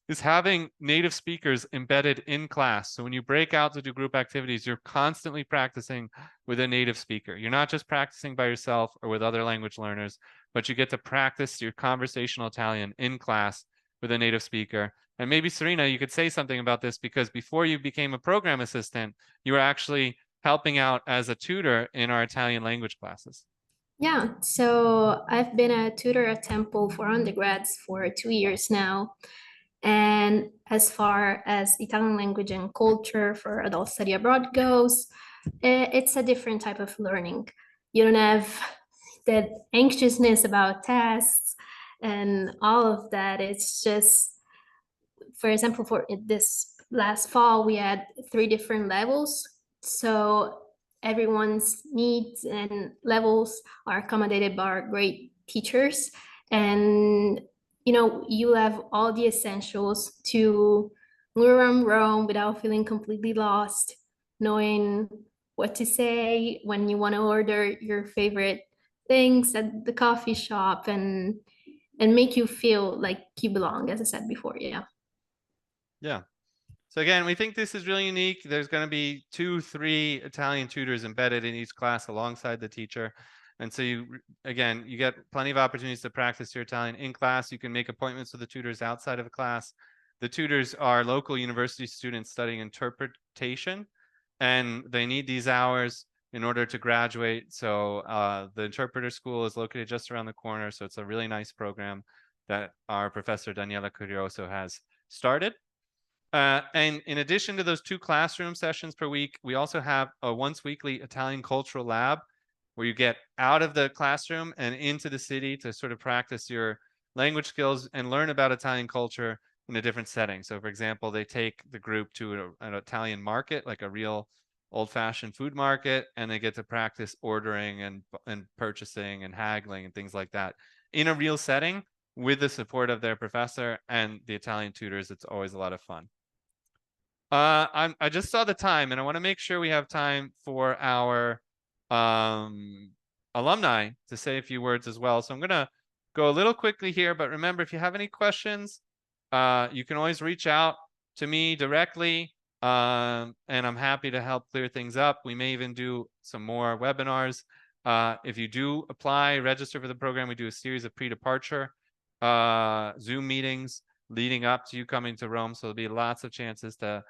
is having native speakers embedded in class. So when you break out to do group activities, you're constantly practicing with a native speaker. You're not just practicing by yourself or with other language learners, but you get to practice your conversational Italian in class with a native speaker. And maybe Serena, you could say something about this, because before you became a program assistant, you were actually helping out as a tutor in our Italian language classes. Yeah, so I've been a tutor at Temple for undergrads for 2 years now. And as far as Italian language and culture for adult study abroad goes, it's a different type of learning. You don't have that anxiousness about tests and all of that. It's just, for example, for this last fall, we had 3 different levels. So everyone's needs and levels are accommodated by our great teachers. And you have all the essentials to learn Rome without feeling completely lost, knowing what to say when you want to order your favorite things at the coffee shop, and make you feel like you belong, as I said before. Yeah. Yeah. So again, we think this is really unique. There's going to be 2, 3 Italian tutors embedded in each class alongside the teacher. And so you get plenty of opportunities to practice your Italian in class. You can make appointments with the tutors outside of the class. The tutors are local university students studying interpretation, and they need these hours in order to graduate. So the interpreter school is located just around the corner. So it's a really nice program that our professor Daniela Curioso has started. And in addition to those 2 classroom sessions per week, we also have a once weekly Italian cultural lab where you get out of the classroom and into the city to sort of practice your language skills and learn about Italian culture in a different setting. So for example, they take the group to an Italian market, like a real old-fashioned food market, and they get to practice ordering and purchasing and haggling and things like that in a real setting with the support of their professor and the Italian tutors. It's always a lot of fun. I just saw the time, and I want to make sure we have time for our alumni to say a few words as well. So I'm going to go a little quickly here, but remember, if you have any questions, you can always reach out to me directly, and I'm happy to help clear things up. We may even do some more webinars. If you do apply, register for the program, we do a series of pre-departure Zoom meetings leading up to you coming to Rome. So there'll be lots of chances to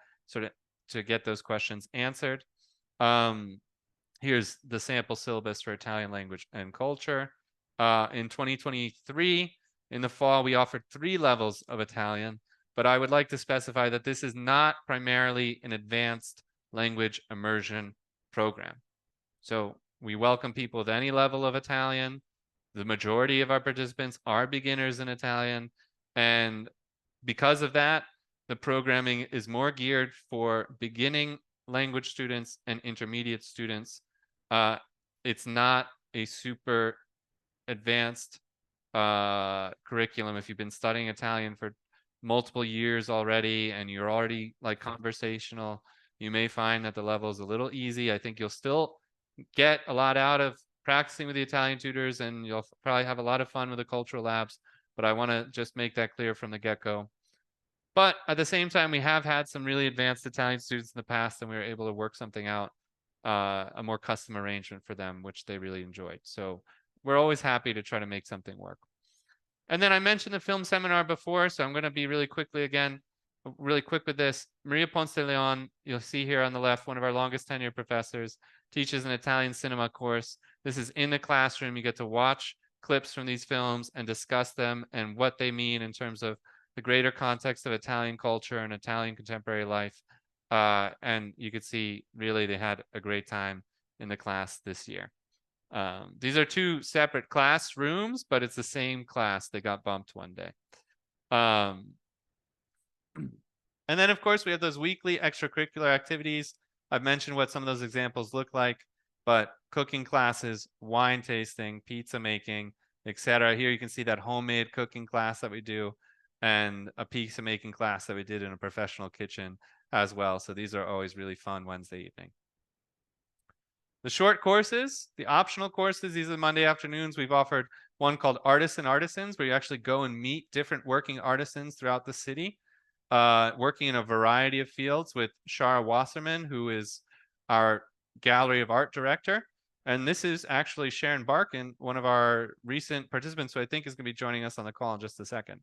get those questions answered. Here's the sample syllabus for Italian language and culture. In 2023, in the fall, we offered 3 levels of Italian, but I would like to specify that this is not primarily an advanced language immersion program. So we welcome people with any level of Italian. The majority of our participants are beginners in Italian, and because of that, the programming is more geared for beginning language students and intermediate students. It's not a super advanced curriculum. If you've been studying Italian for multiple years already and you're already like conversational, you may find that the level is a little easy. I think you'll still get a lot out of practicing with the Italian tutors, and you'll probably have a lot of fun with the cultural labs, but I want to just make that clear from the get-go. But at the same time, we have had some really advanced Italian students in the past, and we were able to work something out, a more custom arrangement for them, which they really enjoyed. So we're always happy to try to make something work. And then I mentioned the film seminar before, so I'm going to be really quick with this. Maria Ponce de Leon, you'll see here on the left, one of our longest tenured professors, teaches an Italian cinema course. This is in the classroom. You get to watch clips from these films and discuss them and what they mean in terms of the greater context of Italian culture and Italian contemporary life. And you could see really they had a great time in the class this year. These are 2 separate classrooms, but it's the same class. They got bumped one day. And then, of course, we have those weekly extracurricular activities. I've mentioned what some of those examples look like, but cooking classes, wine tasting, pizza making, etc. Here you can see that homemade cooking class that we do. and a pizza making class that we did in a professional kitchen as well. So these are always really fun Wednesday evening. The short courses, the optional courses, these are Monday afternoons. We've offered one called Artists and Artisans, where you actually go and meet different working artisans throughout the city, working in a variety of fields with Shara Wasserman, who is our Gallery of Art director. And this is actually Sharon Barkin, one of our recent participants, who I think is going to be joining us on the call in just a second.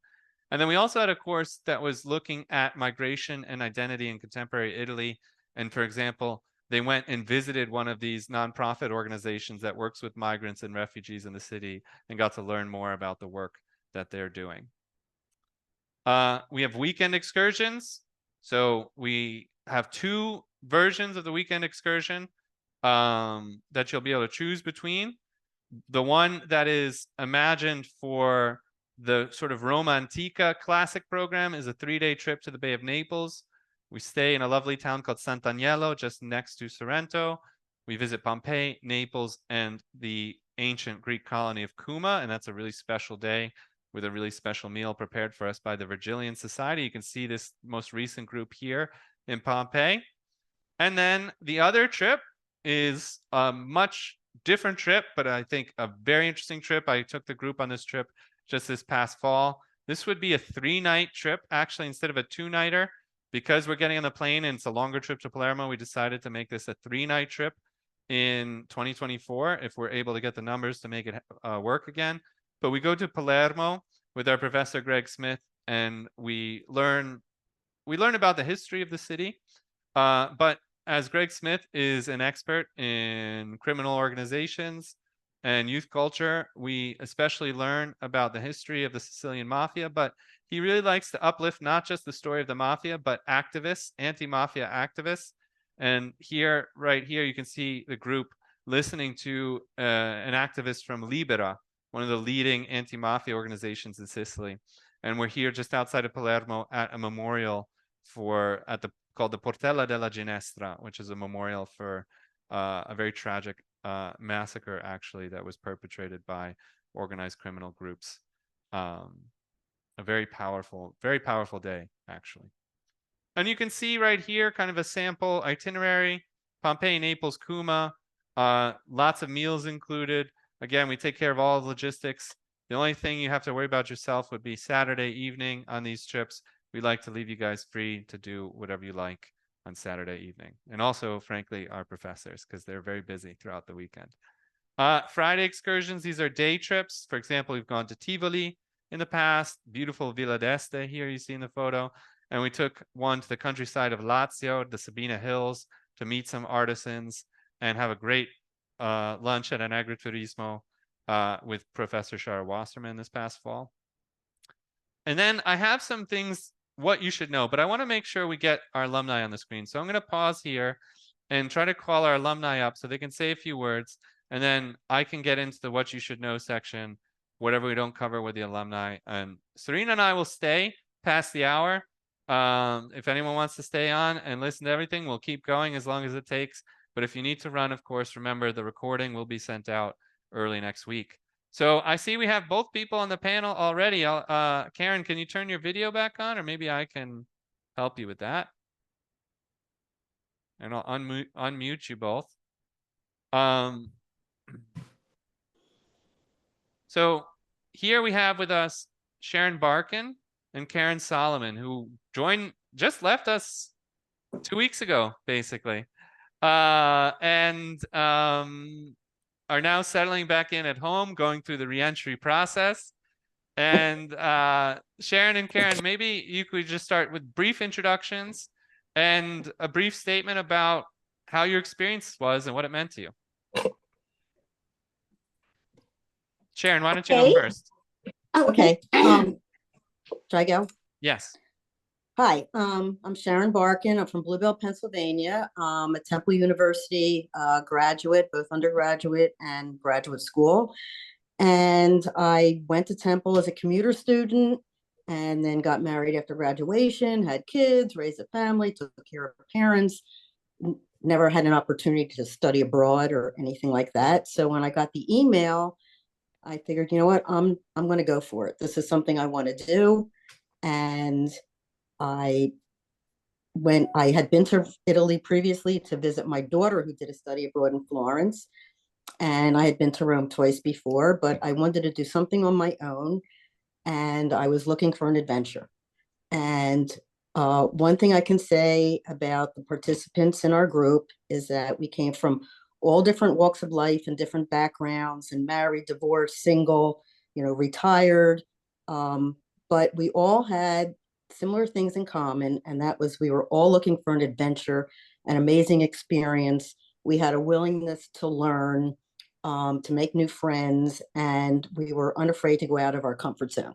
And then we also had a course that was looking at migration and identity in contemporary Italy. And for example, they went and visited one of these nonprofit organizations that works with migrants and refugees in the city and got to learn more about the work that they're doing. We have weekend excursions. So we have two versions of the weekend excursion that you'll be able to choose between. The one that is imagined for the sort of Roma Antica classic program is a 3-day trip to the Bay of Naples. We stay in a lovely town called Sant'Agnello, just next to Sorrento. We visit Pompeii, Naples, and the ancient Greek colony of Cuma, and that's a really special day with a really special meal prepared for us by the Virgilian Society. You can see this most recent group here in Pompeii. And then the other trip is a much different trip, but I think a very interesting trip. I took the group on this trip just this past fall. This would be a 3-night trip, actually, instead of a 2-nighter. Because we're getting on the plane and it's a longer trip to Palermo, we decided to make this a 3-night trip in 2024, if we're able to get the numbers to make it work again. But we go to Palermo with our professor, Greg Smith, and we learn about the history of the city. But as Greg Smith is an expert in criminal organizations and youth culture, we especially learn about the history of the Sicilian mafia, but he really likes to uplift not just the story of the mafia, but activists, anti-mafia activists. And here, right here, you can see the group listening to an activist from Libera, one of the leading anti-mafia organizations in Sicily. And we're here just outside of Palermo at a memorial called the Portella della Ginestra, which is a memorial for a very tragic massacre, actually, that was perpetrated by organized criminal groups. A very powerful day, actually. And you can see right here kind of a sample itinerary: Pompeii, Naples, Cuma, lots of meals included. Again, we take care of all the logistics. The only thing you have to worry about yourself would be Saturday evening on these trips. We like to leave you guys free to do whatever you like on Saturday evening. And also, frankly, our professors, because they're very busy throughout the weekend. Friday excursions, these are day trips. For example, we've gone to Tivoli in the past, beautiful Villa d'Este here you see in the photo. And we took one to the countryside of Lazio, the Sabina Hills, to meet some artisans and have a great lunch at an agriturismo with Professor Shara Wasserman this past fall. And then I have some things, what you should know, but I want to make sure we get our alumni on the screen. So I'm going to pause here and try to call our alumni up so they can say a few words. And then I can get into the what you should know section, whatever we don't cover with the alumni. And Serena and I will stay past the hour. If anyone wants to stay on and listen to everything, we'll keep going as long as it takes. But if you need to run, of course, remember the recording will be sent out early next week. So I see we have both people on the panel already. Karen, can you turn your video back on, or maybe I can help you with that? And I'll unmute you both. So here we have with us Sharon Barkin and Karen Solomon, who just left us 2 weeks ago, basically, and are now settling back in at home, going through the reentry process. And Sharon and Karen, maybe you could just start with brief introductions and a brief statement about how your experience was and what it meant to you. Sharon, why don't you go first? Okay. Should I go? Yes. Hi, I'm Sharon Barkin. I'm from Bluebell, Pennsylvania. I'm a Temple University graduate, both undergraduate and graduate school. And I went to Temple as a commuter student and then got married after graduation, had kids, raised a family, took care of parents, never had an opportunity to study abroad or anything like that. So when I got the email, I figured, you know what, I'm going to go for it. This is something I want to do. And I I had been to Italy previously to visit my daughter who did a study abroad in Florence. And I had been to Rome twice before, but I wanted to do something on my own. And I was looking for an adventure. And one thing I can say about the participants in our group is that we came from all different walks of life and different backgrounds, and married, divorced, single, retired. But we all had similar things in common, and that was we were all looking for an adventure, an amazing experience. We had a willingness to learn, to make new friends, and we were unafraid to go out of our comfort zone,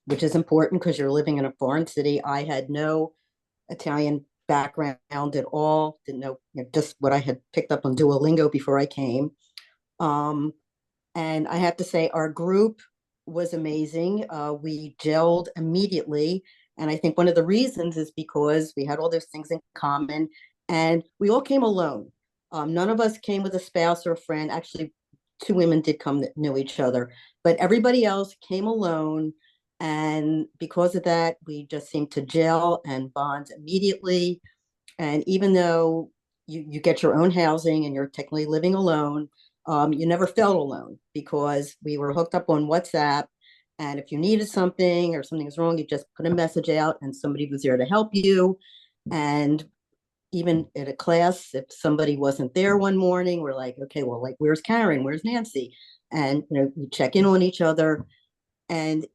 which is important because you're living in a foreign city. I had no Italian background at all, didn't know, just what I had picked up on Duolingo before I came. And I have to say, our group was amazing. We gelled immediately. And I think one of the reasons is because we had all those things in common, and we all came alone. None of us came with a spouse or a friend. Actually, two women did come that knew each other, but everybody else came alone. And because of that, we just seemed to gel and bond immediately. And even though you get your own housing and you're technically living alone, you never felt alone because we were hooked up on WhatsApp. And if you needed something or something was wrong, you just put a message out and somebody was there to help you. And even at a class, if somebody wasn't there one morning, we're like, okay, well, like, where's Karen? Where's Nancy? And, we check in on each other. And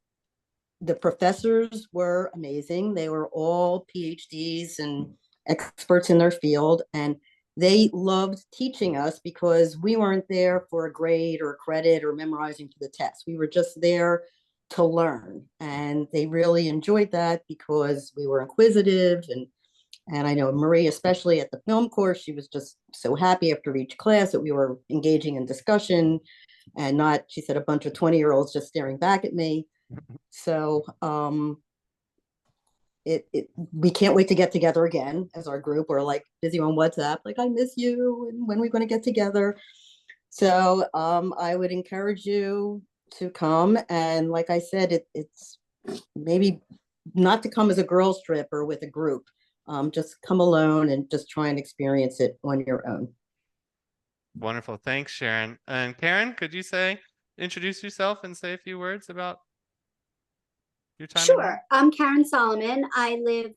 the professors were amazing. They were all PhDs and experts in their field. And they loved teaching us because we weren't there for a grade or a credit or memorizing for the test. We were just there to learn. And they really enjoyed that because we were inquisitive. And I know Marie, especially at the film course, she was just so happy after each class that we were engaging in discussion and not, she said, a bunch of 20-year-olds just staring back at me. So we can't wait to get together again as our group. We're like busy on WhatsApp, like, I miss you, and when are we going to get together? So I would encourage you to come. And like I said, it's maybe not to come as a girls trip or with a group. Just come alone and just try and experience it on your own. Wonderful. Thanks, Sharon. And Karen, could you introduce yourself and say a few words about your time in Rome? Sure. I'm Karen Solomon. I live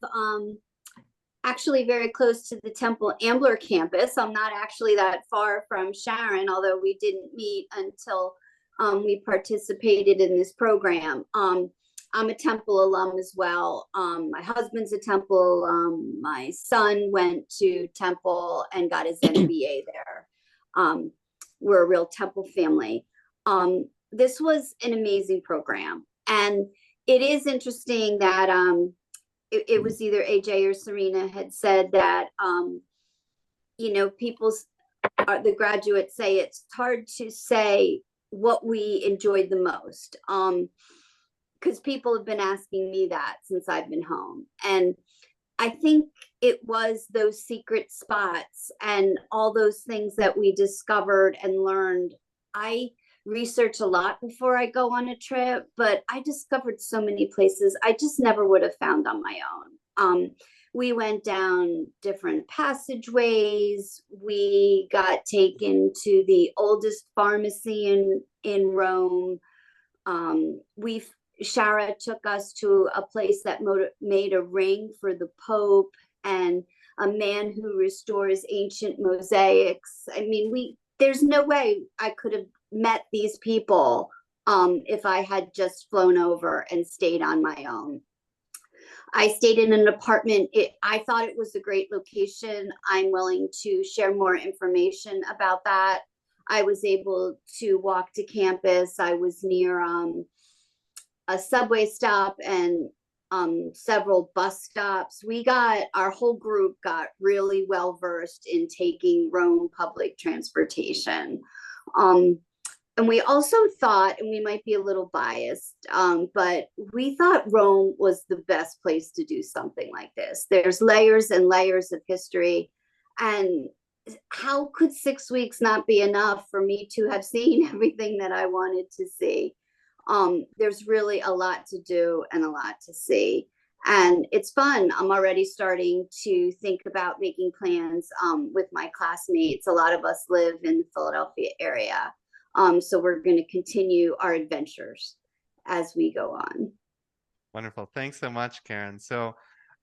actually very close to the Temple Ambler campus. I'm not actually that far from Sharon, although we didn't meet until we participated in this program. I'm a Temple alum as well. My husband's a Temple alum. My son went to Temple and got his MBA there. We're a real Temple family. This was an amazing program. And it is interesting that it was either AJ or Serena had said that, the graduates say it's hard to say what we enjoyed the most. Because people have been asking me that since I've been home. And I think it was those secret spots and all those things that we discovered and learned. I research a lot before I go on a trip, but I discovered so many places I just never would have found on my own. We went down different passageways. We got taken to the oldest pharmacy in Rome. Shara took us to a place that made a ring for the Pope, and a man who restores ancient mosaics. I mean, there's no way I could have met these people if I had just flown over and stayed on my own. I stayed in an apartment. I thought it was a great location. I'm willing to share more information about that. I was able to walk to campus. I was near a subway stop and several bus stops. Our whole group got really well versed in taking Rome public transportation. And we also thought, and we might be a little biased, but we thought Rome was the best place to do something like this. There's layers and layers of history. And how could 6 weeks not be enough for me to have seen everything that I wanted to see? There's really a lot to do and a lot to see. And it's fun. I'm already starting to think about making plans with my classmates. A lot of us live in the Philadelphia area. So we're going to continue our adventures as we go on. Wonderful. Thanks so much, Karen. So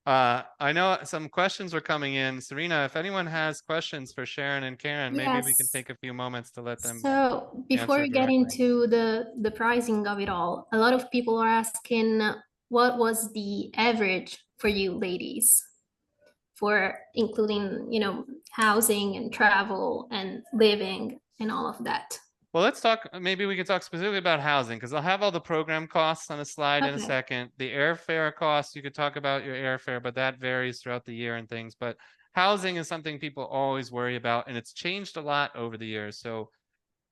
I know some questions are coming in. Serena, if anyone has questions for Sharon and Karen, maybe we can Yes. take a few moments to let them So before answer we get directly. into the pricing of it all, a lot of people are asking what was the average for you ladies for including, you know, housing and travel and living and all of that. Well, let's talk, maybe we could talk specifically about housing, because I'll have all the program costs on a slide in a Okay. second. The airfare costs, you could talk about your airfare, but that varies throughout the year and things. But housing is something people always worry about, and it's changed a lot over the years. So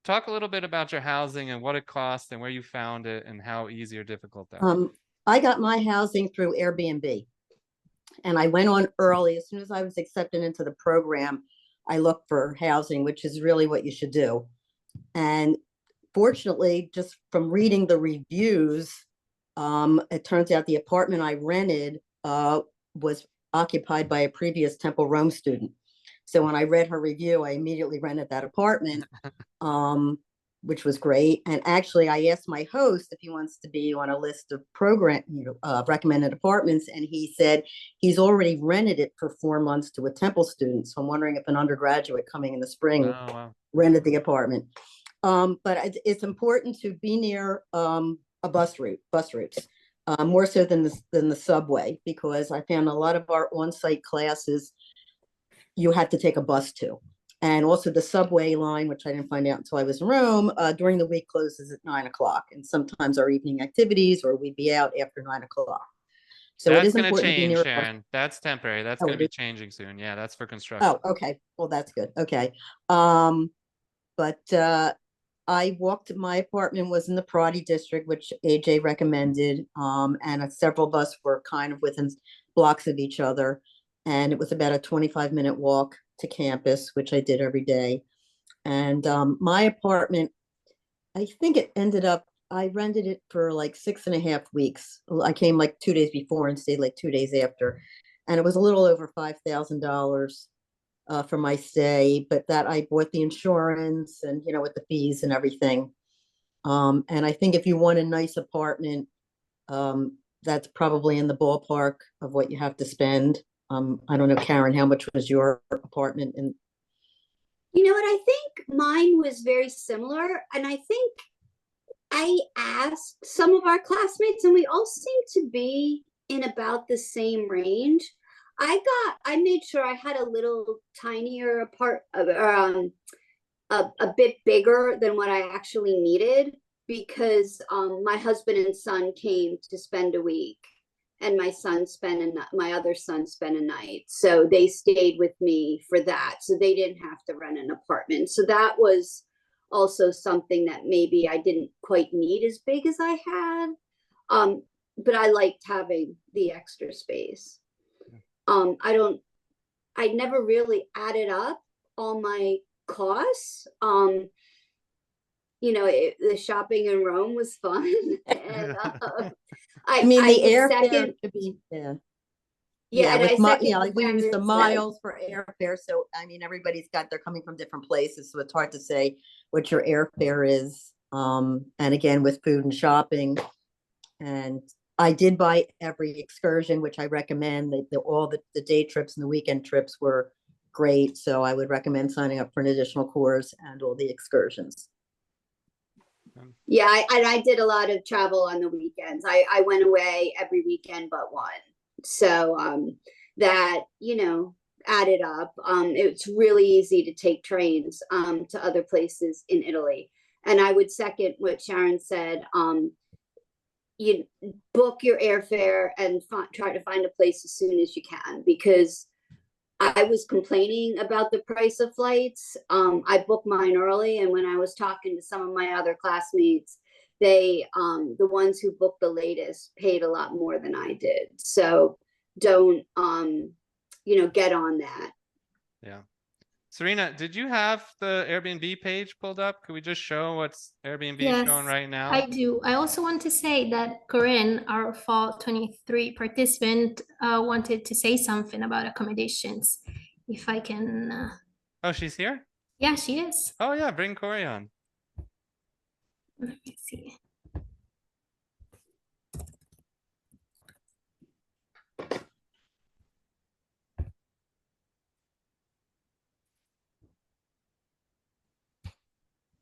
talk a little bit about your housing and what it costs and where you found it and how easy or difficult that was. I got my housing through Airbnb, and I went on early. As soon as I was accepted into the program, I looked for housing, which is really what you should do. And fortunately, just from reading the reviews, it turns out the apartment I rented was occupied by a previous Temple Rome student. So when I read her review, I immediately rented that apartment, which was great. And actually, I asked my host if he wants to be on a list of recommended apartments, and he said he's already rented it for 4 months to a Temple student. So I'm wondering if an undergraduate coming in the spring rented the apartment. But it's important to be near a bus routes, more so than the subway, because I found a lot of our on-site classes you had to take a bus to. And also the subway line, which I didn't find out until I was in Rome, during the week closes at 9 o'clock. And sometimes our evening activities, or we'd be out after 9 o'clock. So that's it is going to important to be change, near. Sharon. That's temporary. That's going to be changing soon. Yeah, that's for construction. Oh, okay. Well, that's good. Okay. But I walked, my apartment was in the Prati district, which AJ recommended. And several of us were kind of within blocks of each other. And it was about a 25-minute walk to campus, which I did every day. And my apartment, I think it ended up, I rented it for like 6.5 weeks. I came like 2 days before and stayed like 2 days after. And it was a little over $5,000 for my stay, but that I bought the insurance and, you know, with the fees and everything. And I think if you want a nice apartment, that's probably in the ballpark of what you have to spend. I don't know, Karen, how much was your apartment? And you know what, I think mine was very similar. And I think I asked some of our classmates and we all seem to be in about the same range. I made sure I had a little tinier a bit bigger than what I actually needed, because my husband and son came to spend a week, and my other son spent a night. So they stayed with me for that. So they didn't have to rent an apartment. So that was also something that maybe I didn't quite need as big as I had. But I liked having the extra space. I never really added up all my costs. You know, the shopping in Rome was fun. And I mean, the airfare could be, yeah, like we use the miles for airfare. So I mean, they're coming from different places, so it's hard to say what your airfare is. And again, with food and shopping, and I did buy every excursion, which I recommend. All the day trips and the weekend trips were great, so I would recommend signing up for an additional course and all the excursions. Yeah, I did a lot of travel on the weekends. I went away every weekend but one. So that, you know, added up. It's really easy to take trains to other places in Italy. And I would second what Sharon said. You book your airfare and try to find a place as soon as you can, because I was complaining about the price of flights. I booked mine early, and when I was talking to some of my other classmates, the ones who booked the latest paid a lot more than I did. So don't, you know, get on that. Yeah. Serena, did you have the Airbnb page pulled up? Could we just show what's Airbnb Yes, showing right now? I do. I also want to say that Corinne, our fall 23 participant, wanted to say something about accommodations. If I can, Oh, she's here? yeah, she is. Oh yeah, bring Corey on. Let me see.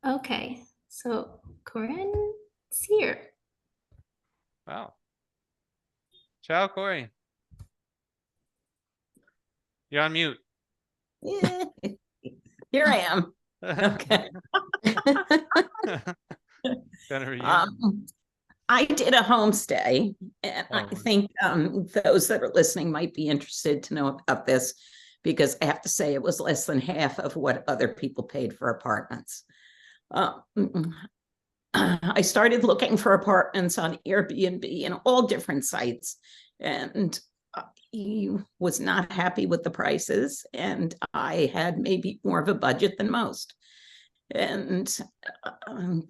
Okay, so Corinne is here. Wow. Ciao, Corey. You're on mute. Yeah. Here I am. Okay. Gonna read. I did a homestay, and Oh, I wonderful. think those that are listening might be interested to know about this, because I have to say it was less than half of what other people paid for apartments. I started looking for apartments on Airbnb and all different sites, and I was not happy with the prices, and I had maybe more of a budget than most. And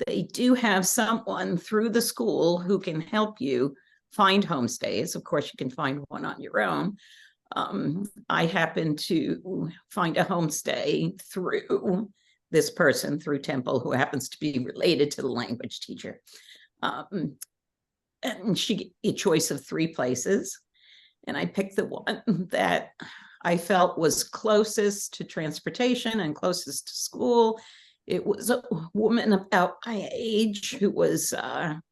they do have someone through the school who can help you find homestays. Of course, you can find one on your own. I happened to find a homestay through this person, through Temple, who happens to be related to the language teacher. And she gave me a choice of 3 places. And I picked the one that I felt was closest to transportation and closest to school. It was a woman about my age who was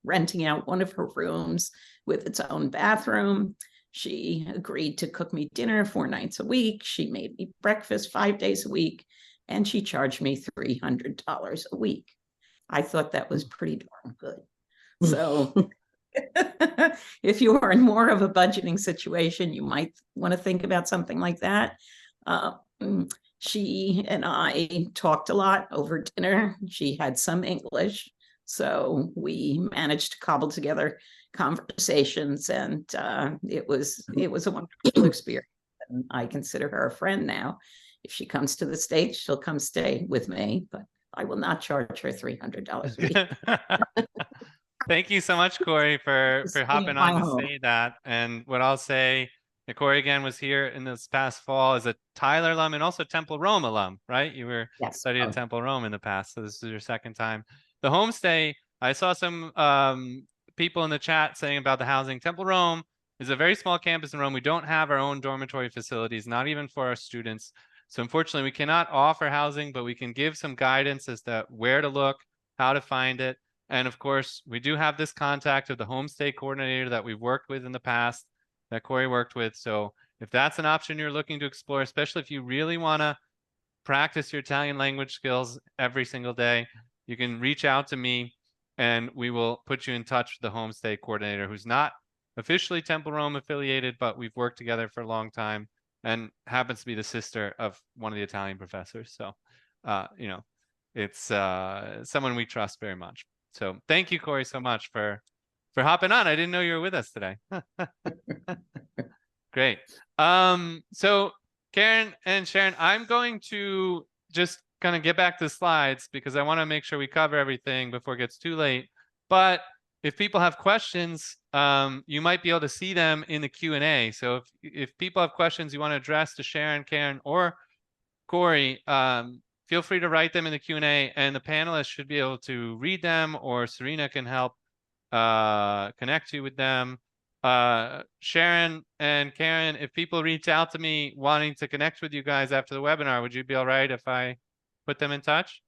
renting out one of her rooms with its own bathroom. She agreed to cook me dinner 4 nights a week. She made me breakfast 5 days a week, and she charged me $300 a week. I thought that was pretty darn good. So if you are in more of a budgeting situation, you might want to think about something like that. She and I talked a lot over dinner. She had some English, so we managed to cobble together conversations, and it was a wonderful experience. And I consider her a friend now. If she comes to the States, she'll come stay with me, but I will not charge her $300 a week. Thank you so much, Corey, for hopping on to home. say that. And what I'll say, Corey again was here in this past fall as a Tyler alum and also Temple Rome alum, right? You were studying at Temple Rome in the past, so this is your second time. The homestay, I saw some people in the chat saying about the housing. Temple Rome is a very small campus in Rome. We don't have our own dormitory facilities, not even for our students. So unfortunately, we cannot offer housing, but we can give some guidance as to where to look, how to find it. And of course, we do have this contact of the homestay coordinator that we've worked with in the past, that Corey worked with. So if that's an option you're looking to explore, especially if you really want to practice your Italian language skills every single day, you can reach out to me and we will put you in touch with the homestay coordinator, who's not officially Temple Rome affiliated, but we've worked together for a long time and happens to be the sister of one of the Italian professors. So, you know, it's someone we trust very much. So thank you, Corey, so much for hopping on. I didn't know you were with us today. Great. So Karen and Sharon, I'm going to just kind of get back to the slides because I want to make sure we cover everything before it gets too late. But if people have questions, you might be able to see them in the Q&A. So if people have questions you want to address to Sharon, Karen, or Corey, feel free to write them in the Q&A, and the panelists should be able to read them, or Serena can help connect you with them. Sharon and Karen, if people reach out to me wanting to connect with you guys after the webinar, would you be all right if I put them in touch?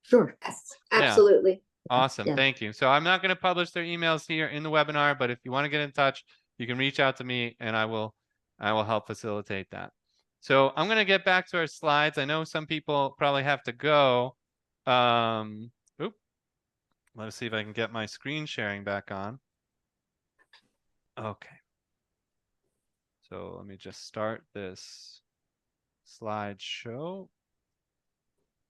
Sure. Yes, absolutely. Yeah. Awesome. Yeah. Thank you. So I'm not going to publish their emails here in the webinar, but if you want to get in touch, you can reach out to me and I will help facilitate that. So I'm going to get back to our slides. I know some people probably have to go. Let's see if I can get my screen sharing back on. Okay. So let me just start this slideshow.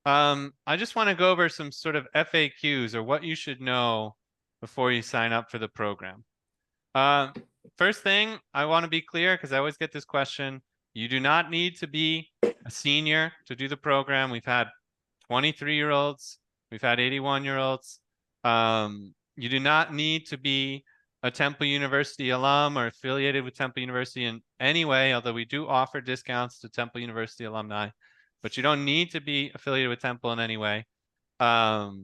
I just want to go over some sort of FAQs, or what you should know before you sign up for the program. First thing, I want to be clear because I always get this question. You do not need to be a senior to do the program. We've had 23-year-olds, we've had 81-year-olds. You do not need to be a Temple University alum or affiliated with Temple University in any way, although we do offer discounts to Temple University alumni, but you don't need to be affiliated with Temple in any way. So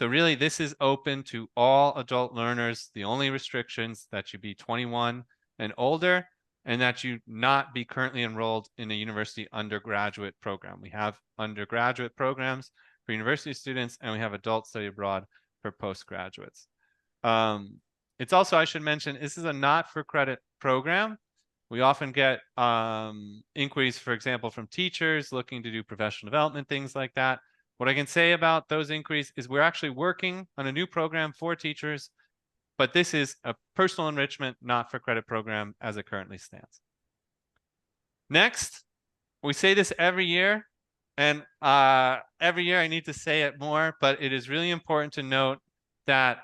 really, this is open to all adult learners. The only restrictions that you be 21 and older, and that you not be currently enrolled in a university undergraduate program. We have undergraduate programs for university students, and we have adult study abroad for postgraduates. It's also, I should mention, this is a not-for-credit program. We often get inquiries, for example, from teachers looking to do professional development, things like that. What I can say about those inquiries is we're actually working on a new program for teachers, but this is a personal enrichment, not-for-credit program as it currently stands. Next, we say this every year, and every year I need to say it more, but it is really important to note that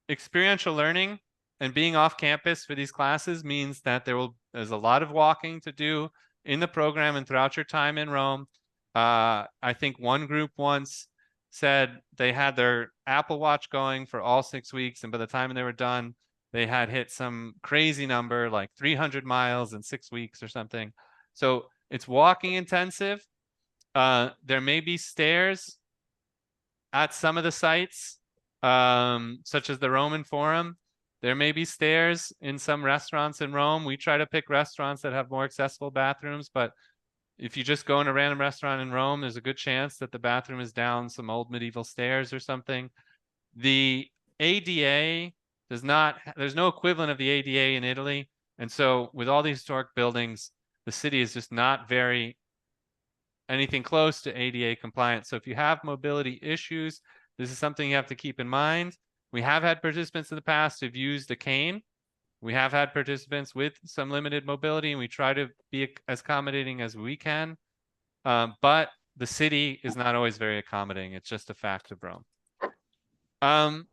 experiential learning and being off campus for these classes means that there's a lot of walking to do in the program and throughout your time in Rome. I think one group once said they had their Apple Watch going for all 6 weeks, and by the time they were done, they had hit some crazy number like 300 miles in 6 weeks or something. So it's walking intensive. There may be stairs at some of the sites, such as the Roman Forum. There may be stairs in some restaurants in Rome. We try to pick restaurants that have more accessible bathrooms, but if you just go in a random restaurant in Rome, there's a good chance that the bathroom is down some old medieval stairs or something. The ADA does not, there's no equivalent of the ADA in Italy. And so with all these historic buildings, the city is just not very anything close to ADA compliant. So if you have mobility issues, this is something you have to keep in mind. We have had participants in the past who've used a cane. We have had participants with some limited mobility, and we try to be as accommodating as we can. But the city is not always very accommodating. It's just a fact of Rome.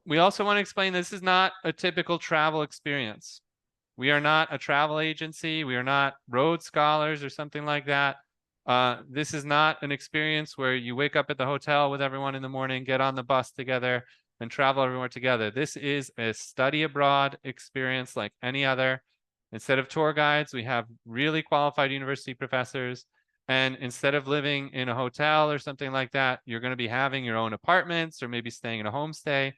We also want to explain this is not a typical travel experience. We are not a travel agency. We are not Rhodes Scholars or something like that. This is not an experience where you wake up at the hotel with everyone in the morning, get on the bus together, and travel everywhere together. This is a study abroad experience like any other. Instead of tour guides, we have really qualified university professors. And instead of living in a hotel or something like that, you're going to be having your own apartments or maybe staying in a homestay,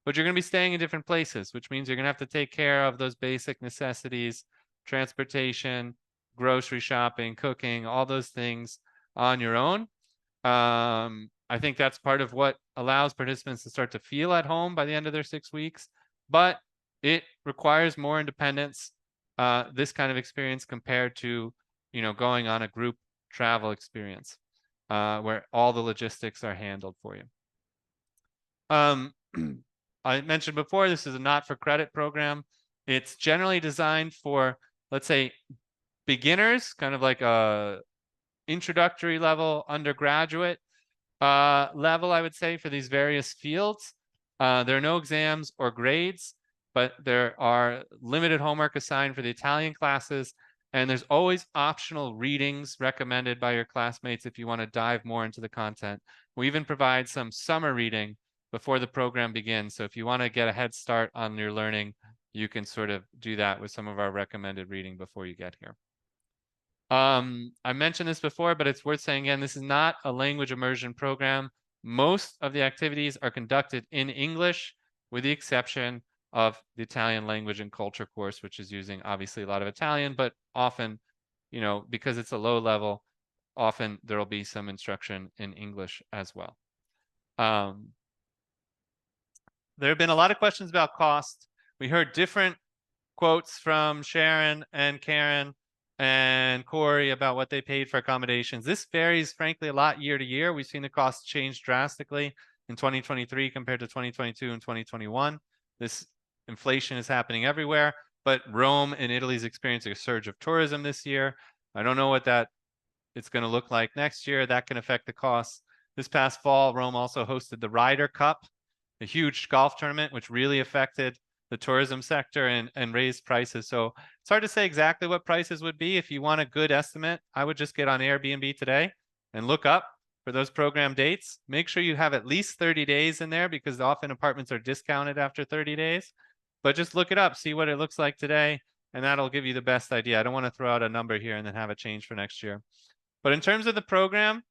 but you're going to be staying in different places, which means you're going to have to take care of those basic necessities, transportation, grocery shopping, cooking, all those things on your own. I think that's part of what allows participants to start to feel at home by the end of their 6 weeks, but it requires more independence, this kind of experience compared to, going on a group travel experience, where all the logistics are handled for you. I mentioned before, this is a not-for-credit program. It's generally designed for, let's say, beginners, kind of like a introductory level, undergraduate level, I would say, for these various fields. There are no exams or grades, but there are limited homework assigned for the Italian classes, and there's always optional readings recommended by your classmates if you want to dive more into the content. We even provide some summer reading before the program begins. So if you want to get a head start on your learning, you can sort of do that with some of our recommended reading before you get here. I mentioned this before, but it's worth saying again, this is not a language immersion program. Most of the activities are conducted in English, with the exception of the Italian language and culture course, which is using obviously a lot of Italian, but often, because it's a low level, often there will be some instruction in English as well. There have been a lot of questions about cost. We heard different quotes from Sharon and Karen and Corey about what they paid for accommodations. This varies, frankly, a lot year to year. We've seen the costs change drastically in 2023 compared to 2022 and 2021. This inflation is happening everywhere, but Rome and Italy is experiencing a surge of tourism this year. I don't know what it's going to look like next year. That can affect the costs. This past fall, Rome also hosted the Ryder Cup, a huge golf tournament, which really affected the the tourism sector and raise prices. So it's hard to say exactly what prices would be. If you want a good estimate, I would just get on Airbnb today and look up for those program dates. Make sure you have at least 30 days in there because often apartments are discounted after 30 days. But just look it up, see what it looks like today, and that'll give you the best idea. I don't want to throw out a number here and then have it change for next year. But in terms of the program,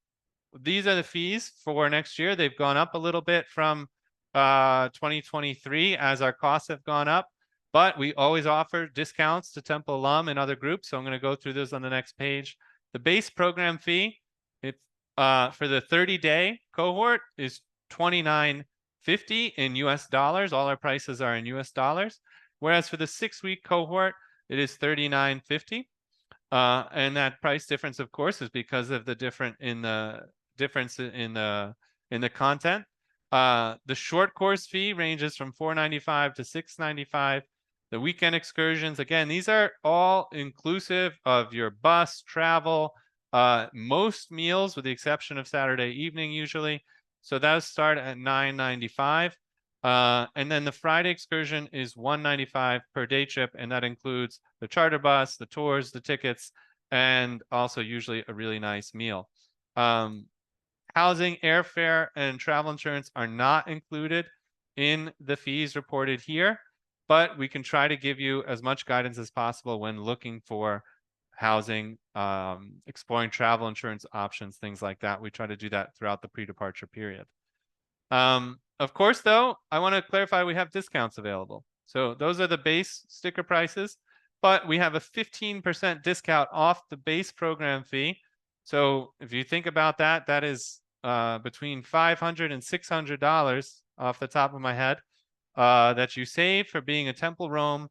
these are the fees for next year. They've gone up a little bit from 2023 as our costs have gone up, but we always offer discounts to Temple alum and other groups. So I'm going to go through those on the next page. The base program fee, for the 30-day cohort is $29.50 in US dollars. All our prices are in US dollars. Whereas for the 6-week cohort, it is $39.50. And that price difference, of course, is because of the difference in the content. The short course fee ranges from $4.95 to $6.95. The weekend excursions, again, these are all inclusive of your bus, travel, most meals with the exception of Saturday evening usually. So those start at $9.95. And then the Friday excursion is $195 per day trip, and that includes the charter bus, the tours, the tickets, and also usually a really nice meal. Housing, airfare, and travel insurance are not included in the fees reported here, but we can try to give you as much guidance as possible when looking for housing, exploring travel insurance options, things like that. We try to do that throughout the pre-departure period. Of course, though, I want to clarify we have discounts available. So those are the base sticker prices, but we have a 15% discount off the base program fee. So if you think about that, that is between $500 and $600 off the top of my head that you save for being a Temple Rome,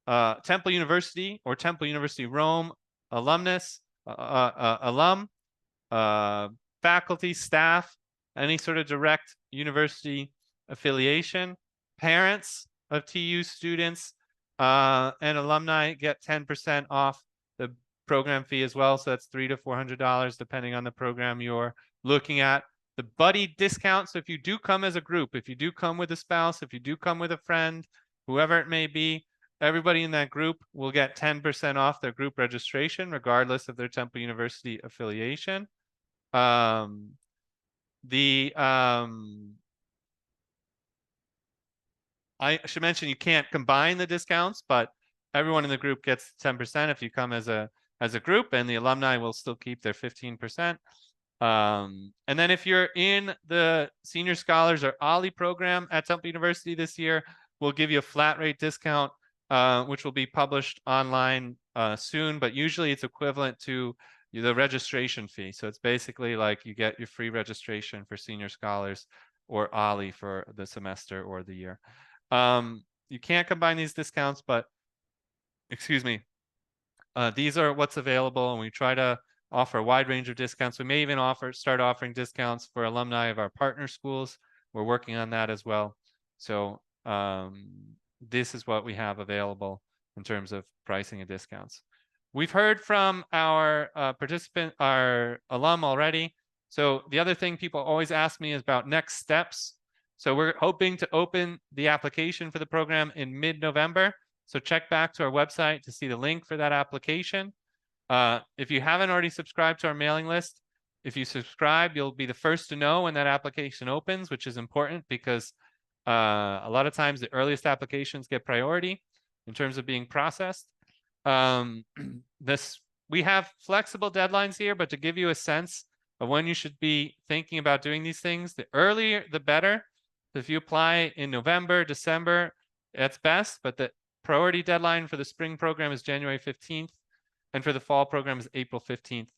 Temple University or Temple University Rome alumnus, alum, faculty, staff, any sort of direct university affiliation, parents of TU students and alumni get 10% off the program fee as well. So that's $300 to $400 depending on the program you're looking at. The buddy discount, so if you do come as a group, if you do come with a spouse, if you do come with a friend, whoever it may be, everybody in that group will get 10% off their group registration regardless of their Temple University affiliation. I should mention you can't combine the discounts, but everyone in the group gets 10% if you come as a group, and the alumni will still keep their 15%. And then if you're in the Senior Scholars or OLLI program at Temple University this year, we'll give you a flat rate discount, which will be published online soon, but usually it's equivalent to the registration fee. So it's basically like you get your free registration for Senior Scholars or OLLI for the semester or the year. You can't combine these discounts, but excuse me, these are what's available, and we try to offer a wide range of discounts. We may even start offering discounts for alumni of our partner schools. We're working on that as well. So this is what we have available in terms of pricing and discounts. We've heard from our our alum already. So the other thing people always ask me is about next steps. So we're hoping to open the application for the program in mid-November. So check back to our website to see the link for that application. If you haven't already subscribed to our mailing list, if you subscribe, you'll be the first to know when that application opens, which is important because a lot of times the earliest applications get priority in terms of being processed. We have flexible deadlines here, but to give you a sense of when you should be thinking about doing these things, the earlier, the better. If you apply in November, December, that's best, but the priority deadline for the spring program is January 15th, and for the fall program is April 15th.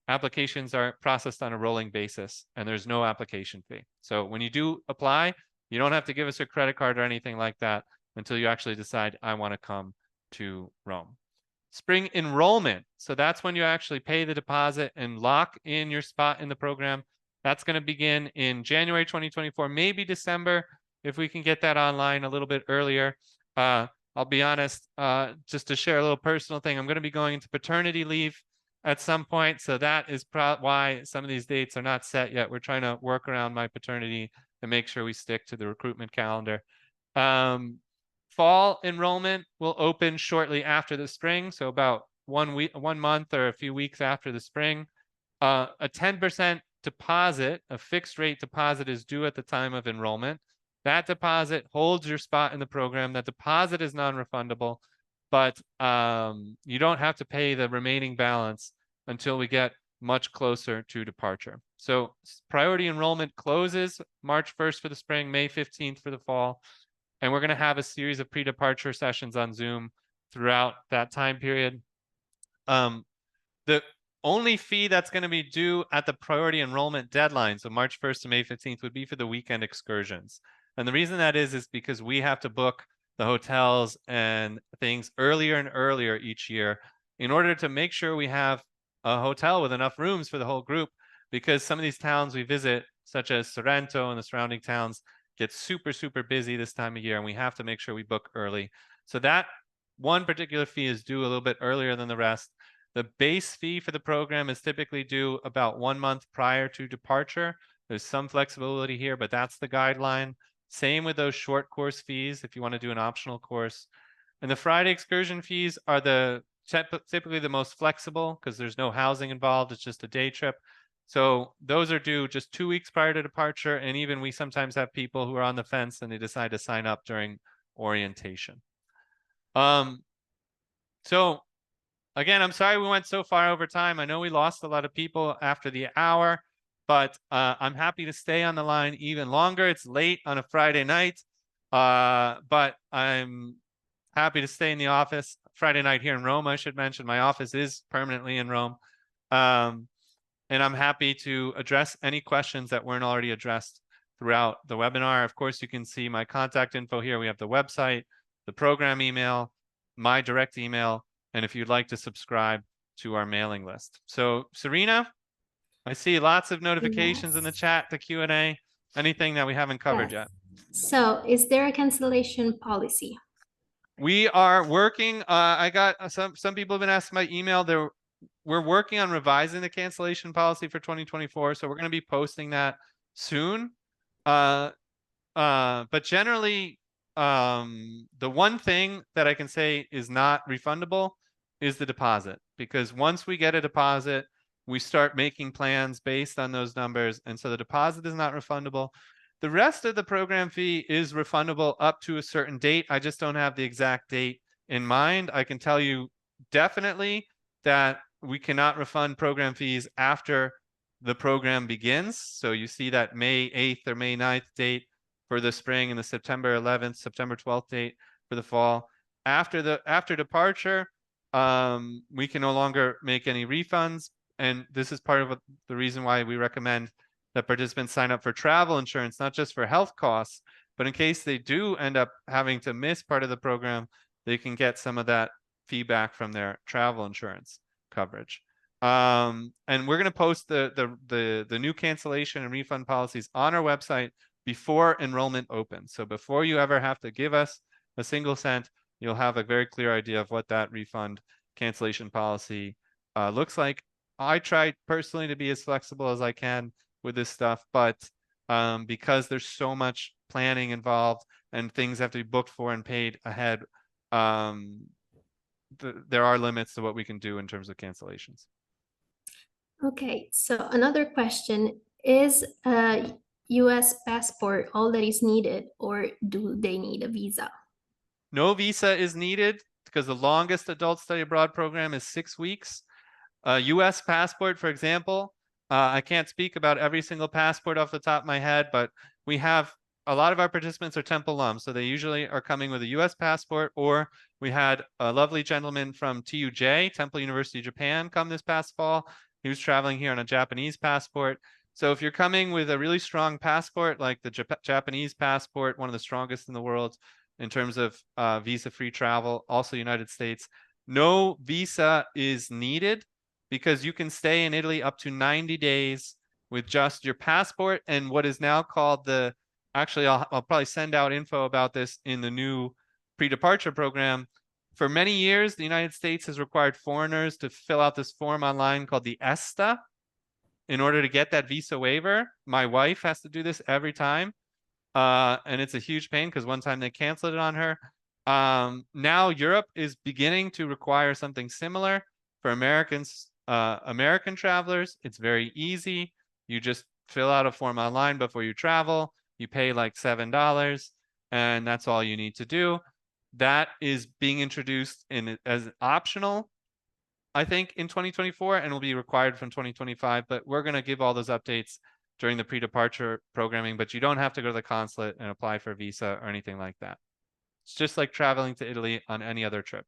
Applications are processed on a rolling basis, and there's no application fee. So when you do apply, you don't have to give us your credit card or anything like that until you actually decide, I want to come to Rome. Spring enrollment. So that's when you actually pay the deposit and lock in your spot in the program. That's going to begin in January 2024, maybe December, if we can get that online a little bit earlier. I'll be honest, just to share a little personal thing, I'm going to be going into paternity leave at some point. So that is why some of these dates are not set yet. We're trying to work around my paternity and make sure we stick to the recruitment calendar. fall enrollment will open shortly after the spring, so about 1 month or a few weeks after the spring. A 10% deposit, a fixed rate deposit, is due at the time of enrollment. That deposit holds your spot in the program. That deposit is non-refundable, but you don't have to pay the remaining balance until we get much closer to departure. So priority enrollment closes March 1st for the spring, May 15th for the fall. And we're going to have a series of pre-departure sessions on Zoom throughout that time period. The only fee that's going to be due at the priority enrollment deadline, so March 1st to May 15th, would be for the weekend excursions. And the reason that is because we have to book the hotels and things earlier and earlier each year in order to make sure we have a hotel with enough rooms for the whole group, because some of these towns we visit, such as Sorrento and the surrounding towns, get super, super busy this time of year, and we have to make sure we book early. So that one particular fee is due a little bit earlier than the rest. The base fee for the program is typically due about 1 month prior to departure. There's some flexibility here, but that's the guideline. Same with those short course fees if you want to do an optional course. And the Friday excursion fees are typically the most flexible because there's no housing involved. It's just a day trip. So those are due just 2 weeks prior to departure. And even we sometimes have people who are on the fence and they decide to sign up during orientation. So again, I'm sorry we went so far over time. I know we lost a lot of people after the hour, but I'm happy to stay on the line even longer. It's late on a Friday night, but I'm happy to stay in the office. Friday night here in Rome, I should mention. My office is permanently in Rome. And I'm happy to address any questions that weren't already addressed throughout the webinar. Of course, you can see my contact info here. We have the website, the program email, my direct email, and if you'd like to subscribe to our mailing list. So Serena, I see lots of notifications in the chat, the Q&A, anything that we haven't covered yet. So is there a cancellation policy? We are working, I got some people have been asking my email. We're working on revising the cancellation policy for 2024. So we're going to be posting that soon. But generally, the one thing that I can say is not refundable is the deposit, because once we get a deposit, we start making plans based on those numbers. And so the deposit is not refundable. The rest of the program fee is refundable up to a certain date. I just don't have the exact date in mind. I can tell you definitely that we cannot refund program fees after the program begins. So you see that May 8th or May 9th date for the spring and the September 11th, September 12th date for the fall. After departure, we can no longer make any refunds. And this is part of the reason why we recommend that participants sign up for travel insurance, not just for health costs, but in case they do end up having to miss part of the program, they can get some of that feedback from their travel insurance coverage. And we're going to post the new cancellation and refund policies on our website before enrollment opens. So before you ever have to give us a single cent, you'll have a very clear idea of what that refund cancellation policy looks like. I try personally to be as flexible as I can with this stuff, but because there's so much planning involved and things have to be booked for and paid ahead, there are limits to what we can do in terms of cancellations. Okay, so another question, is a US passport all that is needed, or do they need a visa? No visa is needed because the longest adult study abroad program is 6 weeks. A US passport, for example, I can't speak about every single passport off the top of my head, but we have a lot of our participants are Temple alums, so they usually are coming with a US passport, or we had a lovely gentleman from TUJ, Temple University, Japan, come this past fall. He was traveling here on a Japanese passport. So if you're coming with a really strong passport, like the Japanese passport, one of the strongest in the world in terms of visa-free travel, also United States, no visa is needed because you can stay in Italy up to 90 days with just your passport and what is now called the, actually, I'll probably send out info about this in the new pre-departure program. For many years, the United States has required foreigners to fill out this form online called the ESTA in order to get that visa waiver. My wife has to do this every time. And it's a huge pain because one time they canceled it on her. Now Europe is beginning to require something similar for Americans, American travelers. It's very easy. You just fill out a form online before you travel. You pay like $7, and that's all you need to do. That is being introduced as optional, I think, in 2024, and will be required from 2025. But we're going to give all those updates during the pre-departure programming. But you don't have to go to the consulate and apply for a visa or anything like that. It's just like traveling to Italy on any other trip.